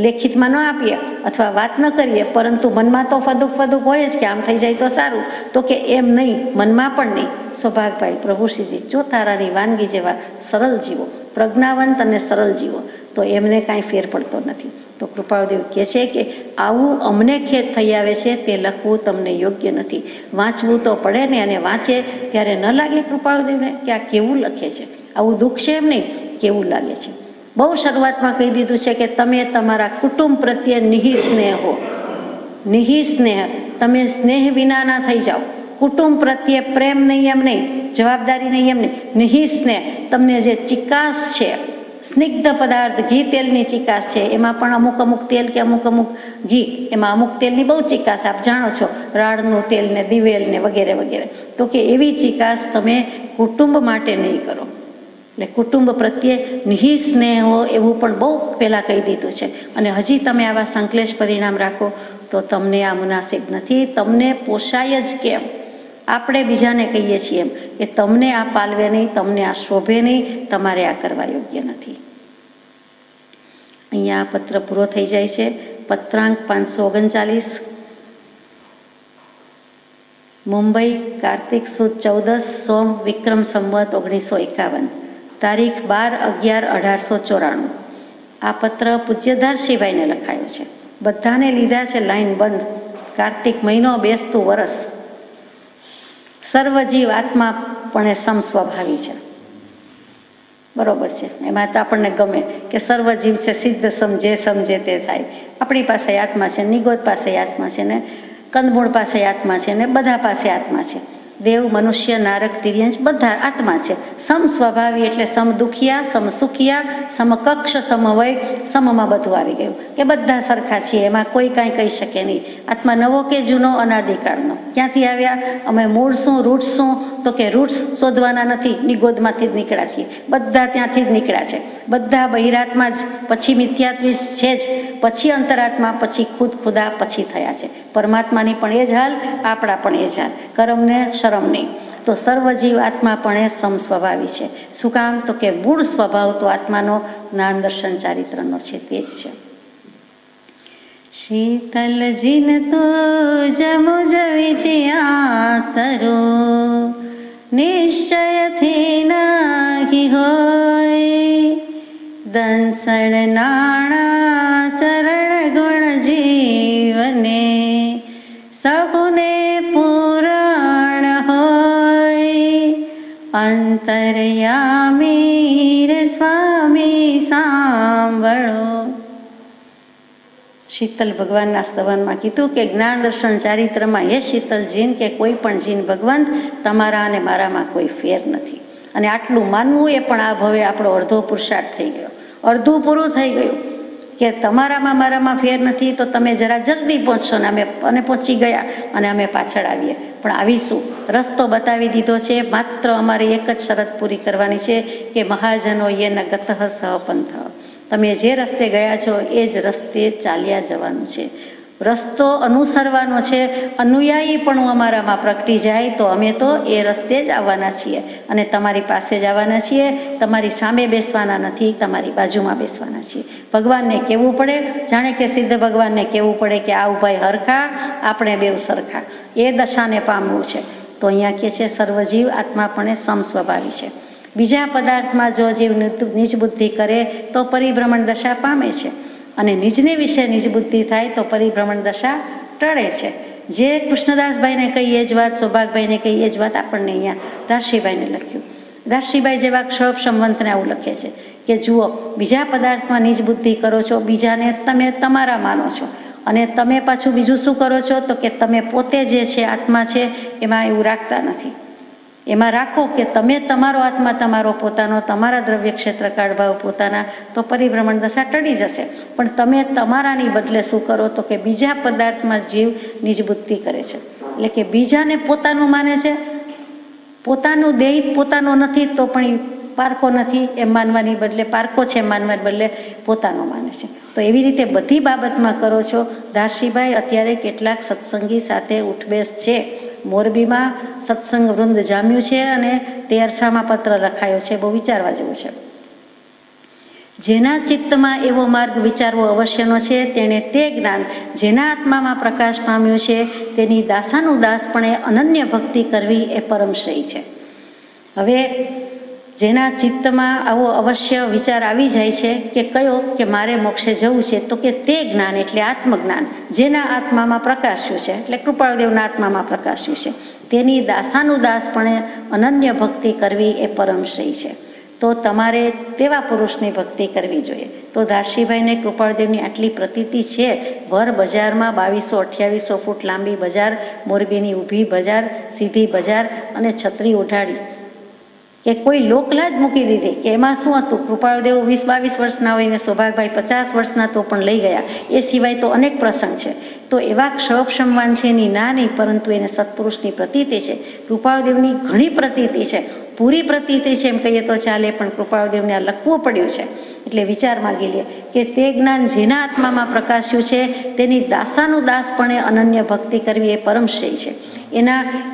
લેખિતમાં ન આપીએ અથવા વાત ન કરીએ, પરંતુ મનમાં તો ફદુક હોય જ કે આમ થઈ જાય તો સારું. તો કે એમ નહીં, મનમાં પણ નહીં. સૌભાગભાઈ, પ્રભુશ્રીજી, જો તારાની વાનગી જેવા સરળ જીવો, પ્રજ્ઞાવંત અને સરળ જીવો, તો એમને કાંઈ ફેર પડતો નથી. તો કૃપાળુદેવ કહે છે કે આવું અમને ખેદ થઈ આવે છે તે લખવું તમને યોગ્ય નથી. વાંચવું તો પડે ને, અને વાંચે ત્યારે ન લાગે કૃપાળુદેવને કે આ કેવું લખે છે, આવું દુઃખ છે એમ નહીં, કેવું લાગે છે. બહુ શરૂઆતમાં કહી દીધું છે કે તમે તમારા કુટુંબ પ્રત્યે નિહિસ્નેહ હો. નિહિસ્નેહ, તમે સ્નેહ વિનાના થઈ જાઓ. કુટુંબ પ્રત્યે પ્રેમ નહીં એમ નહીં, જવાબદારી નહીં એમ નહીં, નિહિસ્નેહ. તમને જે ચિકાસ છે, સ્નિગ્ધ પદાર્થ, ઘી તેલની ચિકાસ છે, એમાં પણ અમુક તેલ કે અમુક ઘી, એમાં અમુક તેલની બહુ ચિકાસ આપ જાણો છો, રાળનું તેલ ને દિવેલ ને વગેરે વગેરે. તો કે એવી ચિકાસ તમે કુટુંબ માટે નહીં કરો. એટલે કુટુંબ પ્રત્યે નિહિસ્નેહ હો એવું પણ બહુ પહેલાં કહી દીધું છે. અને હજી તમે આવા સંકલેશ પરિણામ રાખો તો તમને આ મુનાસિબ નથી. તમને પોષાય જ કેમ? આપણે બીજાને કહીએ છીએ એમ કે તમને આ પાલવે નહીં, તમને આ શોભે નહીં, તમારે આ કરવા યોગ્ય નથી. અહીંયા આ પત્ર પૂરો થઈ જાય છે. પત્રાંક 539, મુંબઈ, કાર્તિક સુદ 14, સોમ, વિક્રમ સંવત 1951, તારીખ 12/11/1894. આ પત્ર પૂજ્યધાર શિવાઈને લખાયો છે. બધાને લીધા છે લાઈન બંધ. કાર્તિક મહિનો, બેસતું વરસ. સર્વજીવ આત્મા પણ એ સમસ્વભાવી છે. બરોબર છે. એમાં તો આપણને ગમે કે સર્વજીવ છે, સિદ્ધ સમજે તે થાય. આપણી પાસે આત્મા છે, નિગોદ પાસે આત્મા છે, ને કંદમૂળ પાસે આત્મા છે, ને બધા પાસે આત્મા છે. દેવ, મનુષ્ય, નારક, તિર્યંશ બધા આત્મા છે. સમ સ્વભાવી એટલે સમ દુખિયા, સમ સુખિયા, સમકક્ષ, સમવય, સમમાં બધું આવી ગયું કે બધા સરખા છીએ. એમાં કોઈ કાંઈ કહી શકે નહીં. આત્મા નવો કે જૂનો, અનાદિકાળનો. ક્યાંથી આવ્યા? અમે મૂળ શું, રૂટ્સ શું? તો કે રૂટ્સ શોધવાના નથી, નિગોદમાંથી જ નીકળ્યા છીએ. બધા ત્યાંથી જ નીકળ્યા છે. બધા બહિરાત્મા જ, પછી મિથ્યાત્વી છે જ, પછી અંતરાત્મા, પછી ખુદા, પછી થયા છે. પરમાત્માની પણ એ જ હાલ, આપણા પણ એ જ હાલ. કરમને શરમ નહીં. તો સર્વજીવ આત્મા પણ એ સમસ્વભાવી છે. શું કામ? તો કે મૂળ સ્વભાવ તો આત્માનો જ્ઞાન દર્શન ચારિત્રનો છે, તે જ છે. શીતલ જીન તો જમુજ વિજયાતરો નિશ્ચયથી નાગી હોય, દંસણ નાણા ચરણ ગુણ જીવને સહુને પુરાણ હોય, અંતર્યામી રે સ્વામી સાંભળો. શીતલ ભગવાનના સ્તવનમાં કીધું કે જ્ઞાન દર્શન ચારિત્રમાં હે શીતલ જીન કે કોઈ પણ જીન ભગવાન તમારા અને મારામાં કોઈ ફેર નથી. અને આટલું માનવું એ પણ આ ભવે આપણો અડધો પુરુષાર્થ થઈ ગયો, અડધું પૂરું થઈ ગયું કે તમારામાં મારામાં ફેર નથી. તો તમે જરા જલ્દી પહોંચશો ને અમે પહોંચી ગયા અને અમે પાછળ આવીએ. પણ આવીશું, રસ્તો બતાવી દીધો છે. માત્ર અમારે એક જ શરત પૂરી કરવાની છે કે મહાજનો યેન ગતઃ સહપંથ. તમે જે રસ્તે ગયા છો એ જ રસ્તે ચાલ્યા જવાનું છે. રસ્તો અનુસરવાનો છે. અનુયાયી પણ અમારામાં પ્રગટી જાય તો અમે તો એ રસ્તે જ આવવાના છીએ અને તમારી પાસે જ આવવાના છીએ. તમારી સામે બેસવાના નથી, તમારી બાજુમાં બેસવાના છીએ. ભગવાનને કહેવું પડે, જાણે કે સિદ્ધ ભગવાનને કહેવું પડે કે આ ઉભાઈ હરખા, આપણે બેવ સરખા. એ દશાને પામવું છે. તો અહીંયા કહે છે સર્વજીવ આત્મા પણ એ સમસ્વભાવી છે. બીજા પદાર્થમાં જો જીવ નિજ બુદ્ધિ કરે તો પરિભ્રમણ દશા પામે છે, અને નિજને વિશે નિજ બુદ્ધિ થાય તો પરિભ્રમણ દશા ટળે છે. જે કૃષ્ણદાસભાઈને કહી એ જ વાત, સૌભાગભાઈને કહી એ જ વાત આપણને અહીંયા દાર્શીભાઈને લખ્યું. દાર્શીભાઈ જેવા ક્ષોભ સંવંતને આવું લખે છે કે જુઓ, બીજા પદાર્થમાં નિજ બુદ્ધિ કરો છો, બીજાને તમે તમારા માનો છો, અને તમે પાછું બીજું શું કરો છો? તો કે તમે પોતે જે છે આત્મા છે એમાં એવું રાખતા નથી. એમાં રાખો કે તમે તમારો આત્મા તમારો પોતાનો, તમારા દ્રવ્ય ક્ષેત્ર કાળભાવ પોતાના, તો પરિભ્રમણ દશા ટળી જશે. પણ તમે તમારાની બદલે શું કરો? તો કે બીજા પદાર્થમાં જીવ નિજ બુદ્ધિ કરે છે. એટલે કે બીજાને પોતાનું માને છે. પોતાનું દેહ પોતાનો નથી તો પણ પારકો નથી એમ માનવાની બદલે, પારકો છે એમ માનવાની બદલે પોતાનો માને છે. તો એવી રીતે બધી બાબતમાં કરો છો. દાર્શીભાઈ અત્યારે કેટલાક સત્સંગી સાથે ઉઠબેસ છે. મોરબીમાં સત્સંગ વૃંદ જામ્યું છે અને તે અરસામાં પત્ર લખાયો છે. બહુ વિચારવા જેવું છે. જેના ચિત્તમાં એવો માર્ગ વિચારવો અવશ્યનો છે, તેણે તે જ્ઞાન જેના આત્મામાં પ્રકાશ પામ્યું છે તેની દાસાનુદાસપણે અનન્ય ભક્તિ કરવી એ પરમશ્રેય છે. હવે જેના ચિત્તમાં આવો અવશ્ય વિચાર આવી જાય છે કે કયો કે મારે મોક્ષે જવું છે, તો કે તે જ્ઞાન એટલે આત્મજ્ઞાન જેના આત્મામાં પ્રકાશ્યું છે, એટલે કૃપાળુદેવના આત્મામાં પ્રકાશ્યું છે, તેની દાસાનુદાસપણે અનન્ય ભક્તિ કરવી એ પરમશ્રેય છે. તો તમારે તેવા પુરુષની ભક્તિ કરવી જોઈએ. તો ધારશીભાઈને કૃપાળદેવની આટલી પ્રતીતિ છે. ભર બજારમાં 2200-2800 ફૂટ લાંબી બજાર, મોરબીની ઊભી બજાર, સીધી બજાર અને છત્રી ઉઢાડી કે કોઈ લોકલાજ મૂકી દીધી કે એમાં શું હતું. કૃપાળદેવ 20-22 વર્ષના હોય ને સૌભાગભાઈ 50 વર્ષના તો પણ લઈ ગયા. એ સિવાય તો અનેક પ્રસંગ છે. તો એવા ક્ષોભ છે એની ના નહીં, પરંતુ એને સત્પુરુષની પ્રતીતિ છે. કૃપાળદેવની ઘણી પ્રતીતિ છે, પૂરી પ્રતીતિ છે એમ કહીએ તો ચાલે, પણ કૃપાળદેવને આ લખવું પડ્યું છે. એટલે વિચાર માગી લે કે તે જ્ઞાન જેના આત્મામાં પ્રકાશ્યું છે તેની દાસાનુદાસપણે અનન્ય ભક્તિ કરવી એ પરમશ્રેય છે.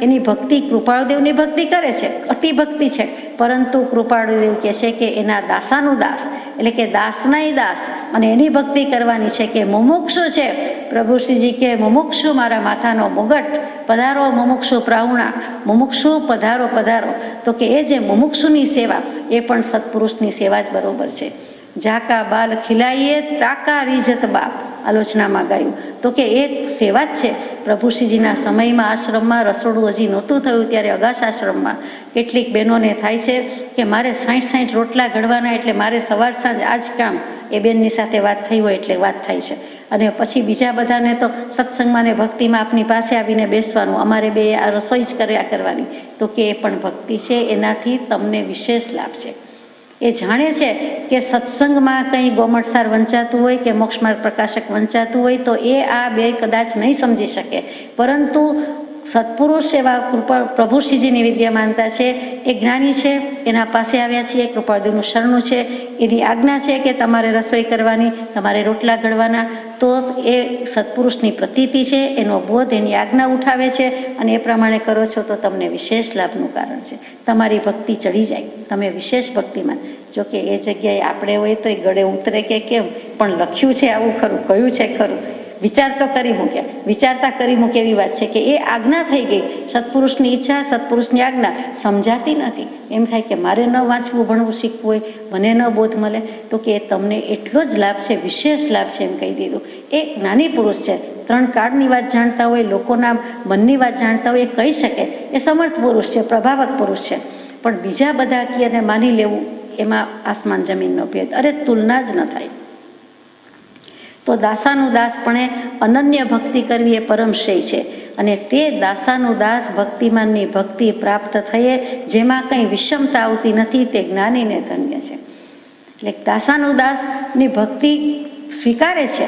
એની ભક્તિ કૃપાળદેવની ભક્તિ કરે છે, અતિ ભક્તિ છે, પરંતુ કૃપાળદેવ કહે છે કે એના દાસાનુદાસ એટલે કે દાસનાય દાસ, અને એની ભક્તિ કરવાની છે કે મુમુક્ષુ છે. પ્રભુશ્રીજી કે મુમુક્ષુ મારા માથાનો મુગટ, પધારો મુમુક્ષુ પ્રાહુણા, મુમુક્ષુ પધારો પધારો. તો કે એ જે મુમુક્ષુની સેવા એ પણ સત્પુરુષની સેવા જ બરોબર છે. જાકા બાલ ખીલાઈએ તાકા રીજત બાપ આલોચનામાં ગાયું. તો કે એક સેવા જ છે. પ્રભુશ્રીજીના સમયમાં આશ્રમમાં રસોડું હજી નહોતું થયું ત્યારે અગાશ આશ્રમમાં કેટલીક બહેનોને થાય છે કે મારે 60 રોટલા ઘડવાના, એટલે મારે સવાર સાંજ આ જ કામ. એ બેનની સાથે વાત થઈ હોય એટલે વાત થાય છે. અને પછી બીજા બધાને તો સત્સંગમાં ને ભક્તિમાં આપની પાસે આવીને બેસવાનું, અમારે બે આ રસોઈ જ કર્યા કરવાની. તો કે એ પણ ભક્તિ છે, એનાથી તમને વિશેષ લાભ છે. એ જાણે છે કે સત્સંગમાં કંઈ ગોમટસાર વંચાતું હોય કે મોક્ષમાર્ગ પ્રકાશક વંચાતું હોય તો એ આ બે કદાચ નહીં સમજી શકે, પરંતુ સત્પુરુષ એવા પ્રભુશ્રીજીની વિદ્યમાનતા છે, એ જ્ઞાની છે, એના પાસે આવ્યા છીએ, કૃપાળદેવનું શરણું છે, એની આજ્ઞા છે કે તમારે રસોઈ કરવાની, તમારે રોટલા ઘડવાના. તો એ સત્પુરુષની પ્રતીતિ છે, એનો બોધ એની આજ્ઞા ઉઠાવે છે, અને એ પ્રમાણે કરો છો તો તમને વિશેષ લાભનું કારણ છે. તમારી ભક્તિ ચડી જાય, તમે વિશેષ ભક્તિમાં. જોકે એ જગ્યાએ આપણે હોય તો એ ગળે ઉતરે કે કેમ, પણ લખ્યું છે આવું ખરું, કહ્યું છે ખરું, વિચાર તો કરી મૂક્યા, વિચારતા કરી મૂકે એવી વાત છે કે એ આજ્ઞા થઈ ગઈ. સત્પુરુષની ઈચ્છા, સત્પુરુષની આજ્ઞા સમજાતી નથી. એમ થાય કે મારે ન વાંચવું, ભણવું, શીખવું હોય, મને ન બોધ મળે. તો કે તમને એટલો જ લાભ છે, વિશેષ લાભ છે એમ કહી દીધું. એ જ્ઞાની પુરુષ છે, 3 કાળની વાત જાણતા હોય, લોકોના મનની વાત જાણતા હોય, એ કહી શકે. એ સમર્થ પુરુષ છે, પ્રભાવક પુરુષ છે. પણ બીજા બધા કી અને માની લેવું, એમાં આસમાન જમીનનો ભેદ, અરે તુલના જ ન થાય. તો દાસાનુદાસપણે અનન્ય ભક્તિ કરવી એ પરમશ્રેય છે. અને તે દાસાનુદાસ ભક્તિમાનની ભક્તિ પ્રાપ્ત થયે જેમાં કંઈ વિષમતા આવતી નથી, તે જ્ઞાનીને ધન્ય છે. એટલે દાસાનુદાસની ભક્તિ સ્વીકારે છે,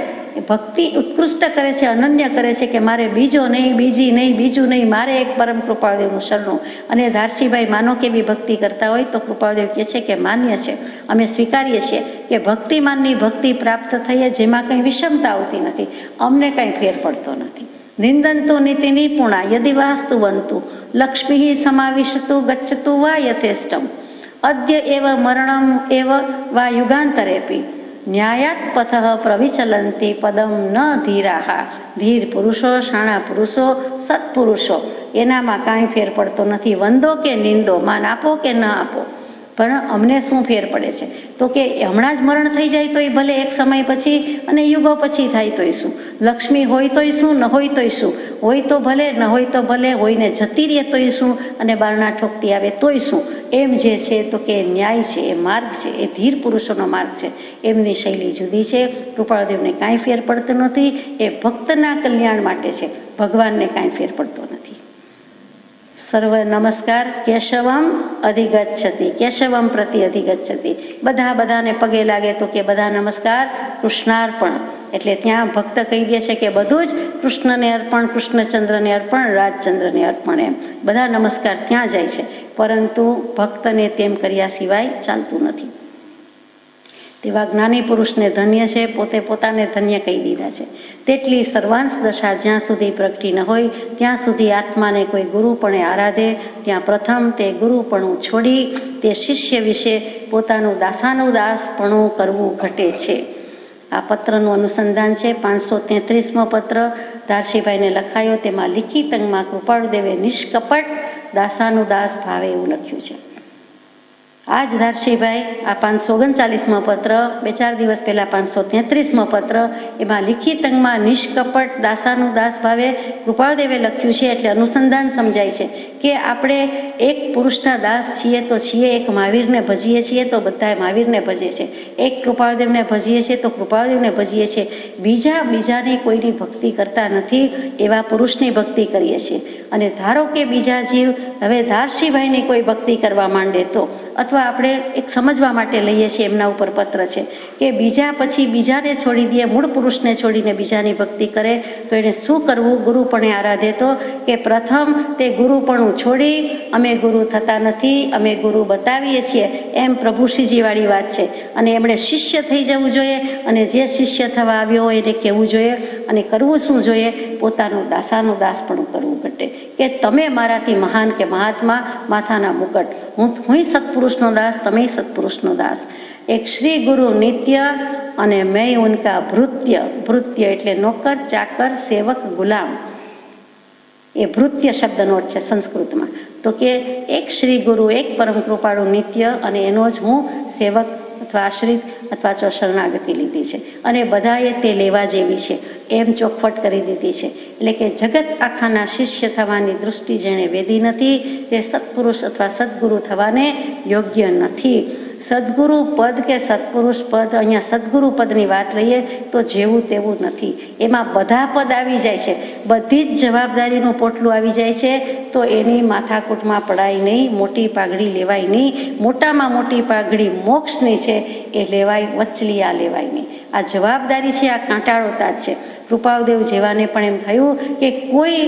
ભક્તિ ઉત્કૃષ્ટ કરે છે, અનન્ય કરે છે કે મારે બીજો નહીં, બીજી નહીં, બીજું નહીં, મારે એક પરમ કૃપાળદેવનું શરણું. અને ધારશીભાઈ માનો કેવી ભક્તિ કરતા હોય તો કૃપાળદેવ કહે છે કે માન્ય છે, અમે સ્વીકારીએ છીએ કે ભક્તિમાનની ભક્તિ પ્રાપ્ત થઈએ જેમાં કંઈ વિષમતા આવતી નથી, અમને કંઈ ફેર પડતો નથી. નિંદંતુ નીતિ નિપુણા યદિ વાસ્તુવંતુ લક્ષ્મી સમાવિશતુ ગચ્છતુ વા યથેષ્ટમ અદ્ય એવ મરણમ એવ વા યુગાંતરેપી ન્યાયાત પથ પ્રવિચલંતી પદમ ન ધીરાહા. ધીર પુરુષો, શાણા પુરુષો, સત્પુરુષો, એનામાં કાંઈ ફેર પડતો નથી. વંદો કે નિંદો, માન આપો કે ન આપો, પણ અમને શું ફેર પડે છે. તો કે હમણાં જ મરણ થઈ જાય તોય ભલે, એક સમય પછી અને યુગો પછી થાય તોય શું, લક્ષ્મી હોય તોય શું, ન હોય તોય શું, હોય તો ભલે, ન હોય તો ભલે, હોયને જતી રહે તોય શું, અને બારણા ઠોકતી આવે તોય શું. એમ જે છે તો કે ન્યાય છે, એ માર્ગ છે, એ ધીર પુરુષોનો માર્ગ છે. એમની શૈલી જુદી છે. કૃપાળદેવને કાંઈ ફેર પડતો નથી. એ ભક્તના કલ્યાણ માટે છે, ભગવાનને કાંઈ ફેર પડતો નથી. સર્વ નમસ્કાર. કેશવમ અધિગચ્છતિ, કેશવમ પ્રતિ અધિગચ્છતિ. બધાને પગે લાગે તો કે બધા નમસ્કાર, કૃષ્ણાર્પણ. એટલે ત્યાં ભક્ત કહી દે છે કે બધું જ કૃષ્ણને અર્પણ, કૃષ્ણચંદ્રને અર્પણ, રાજચંદ્રને અર્પણ. એમ બધા નમસ્કાર ત્યાં જાય છે, પરંતુ ભક્તને તેમ કર્યા સિવાય ચાલતું નથી. તેવા જ્ઞાની પુરુષને ધન્ય છે, પોતે પોતાને ધન્ય કહી દીધા છે. તેટલી સર્વાંશ દશા જ્યાં સુધી પ્રગટી ન હોય ત્યાં સુધી આત્માને કોઈ ગુરુપણે આરાધે, ત્યાં પ્રથમ તે ગુરુપણું છોડી તે શિષ્ય વિશે પોતાનું દાસાનુદાસપણું કરવું ઘટે છે. આ પત્રનું અનુસંધાન છે 533મો પત્ર ધારશીભાઈને લખાયો. તેમાં લિખિત અંગમાં કૃપાળુદેવે નિષ્કપટ દાસાનુદાસ ભાવે એવું લખ્યું છે. આ જ ધારશીભાઈ આ 539મો પત્ર 2-4 દિવસ પહેલાં 533મો પત્ર એમાં લિખિત અંગમાં નિષ્કપટ દાસાનું દાસ ભાવે કૃપાળદેવે લખ્યું છે. એટલે અનુસંધાન સમજાય છે કે આપણે એક પુરુષના દાસ છીએ તો છીએ, એક મહાવીરને ભજીએ છીએ તો બધાએ મહાવીરને ભજે છે, એક કૃપાળદેવને ભજીએ છીએ તો કૃપાળદેવને ભજીએ છીએ. બીજાની કોઈની ભક્તિ કરતા નથી, એવા પુરુષની ભક્તિ કરીએ છીએ. અને ધારો કે બીજા જીવ હવે ધારશીભાઈની કોઈ ભક્તિ કરવા માંડે તો, અથવા આપણે એક સમજવા માટે લઈએ છીએ, એમના ઉપર પત્ર છે કે બીજા પછી બીજાને છોડી દે, મૂળ પુરુષને છોડીને બીજાની ભક્તિ કરે તો એને શું કરવું? ગુરુપણે આરાધે. તો કે પ્રથમ તે ગુરુપણું છોડી અમે ગુરુ થતા નથી, અમે ગુરુ બતાવીએ છીએ, એમ પ્રભુશ્રીજીવાળી વાત છે. અને એમણે શિષ્ય થઈ જવું જોઈએ, અને જે શિષ્ય થવા આવ્યો હોય એને કહેવું જોઈએ. અને કરવું શું જોઈએ? પોતાનું દાસાનું દાસપણું કરવું ઘટે કે તમે મારાથી મહાન કે મહાત્મા, માથાના મુકટ, હું સત્પુરુષનો દાસ, તમે સત્પુરુષનો દાસ. એક શ્રી ગુરુ નિત્ય અને મેં ઉનકા ભૃત્ય. ભૃત્ય એટલે નોકર, ચાકર, સેવક, ગુલામ. એ ભૃત્ય શબ્દનો અર્થ છે સંસ્કૃતમાં. તો કે એક શ્રી ગુરુ, એક પરમ કૃપાળુ નિત્ય, અને એનો જ હું સેવક અથવા આશ્રિત અથવા તો શરણાગતિ લીધી છે. અને બધાએ તે લેવા જેવી છે એમ ચોખવટ કરી દીધી છે. એટલે કે જગત આખાના શિષ્ય થવાની દૃષ્ટિ જેણે વેદી નથી, તે સત્પુરુષ અથવા સદગુરુ થવાને યોગ્ય નથી. સદગુરુ પદ કે સત્પુરુષ પદ, અહીંયા સદગુરુ પદની વાત લઈએ તો જેવું તેવું નથી, એમાં બધા પદ આવી જાય છે, બધી જ જવાબદારીનું પોટલું આવી જાય છે. તો એની માથાકૂટમાં પડાય નહીં, મોટી પાઘડી લેવાય નહીં. મોટામાં મોટી પાઘડી મોક્ષની છે, એ લેવાય, વચલી આ લેવાય નહીં. આ જવાબદારી છે, આ કાંટાળોતા જ છે. કૃપાળદેવ જેવાને પણ એમ થયું કે કોઈ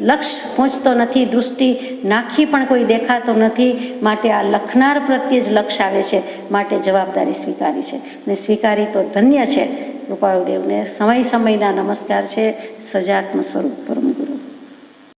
લક્ષ્ય પહોંચતો નથી, દૃષ્ટિ નાખી પણ કોઈ દેખાતો નથી, માટે આ લખનાર પ્રત્યે જ લક્ષ્ય આવે છે, માટે જવાબદારી સ્વીકારી છે. ને સ્વીકારી તો ધન્ય છે. કૃપાળદેવને સમયના નમસ્કાર છે. સજાત્મ સ્વરૂપ પરમ ગુરુ.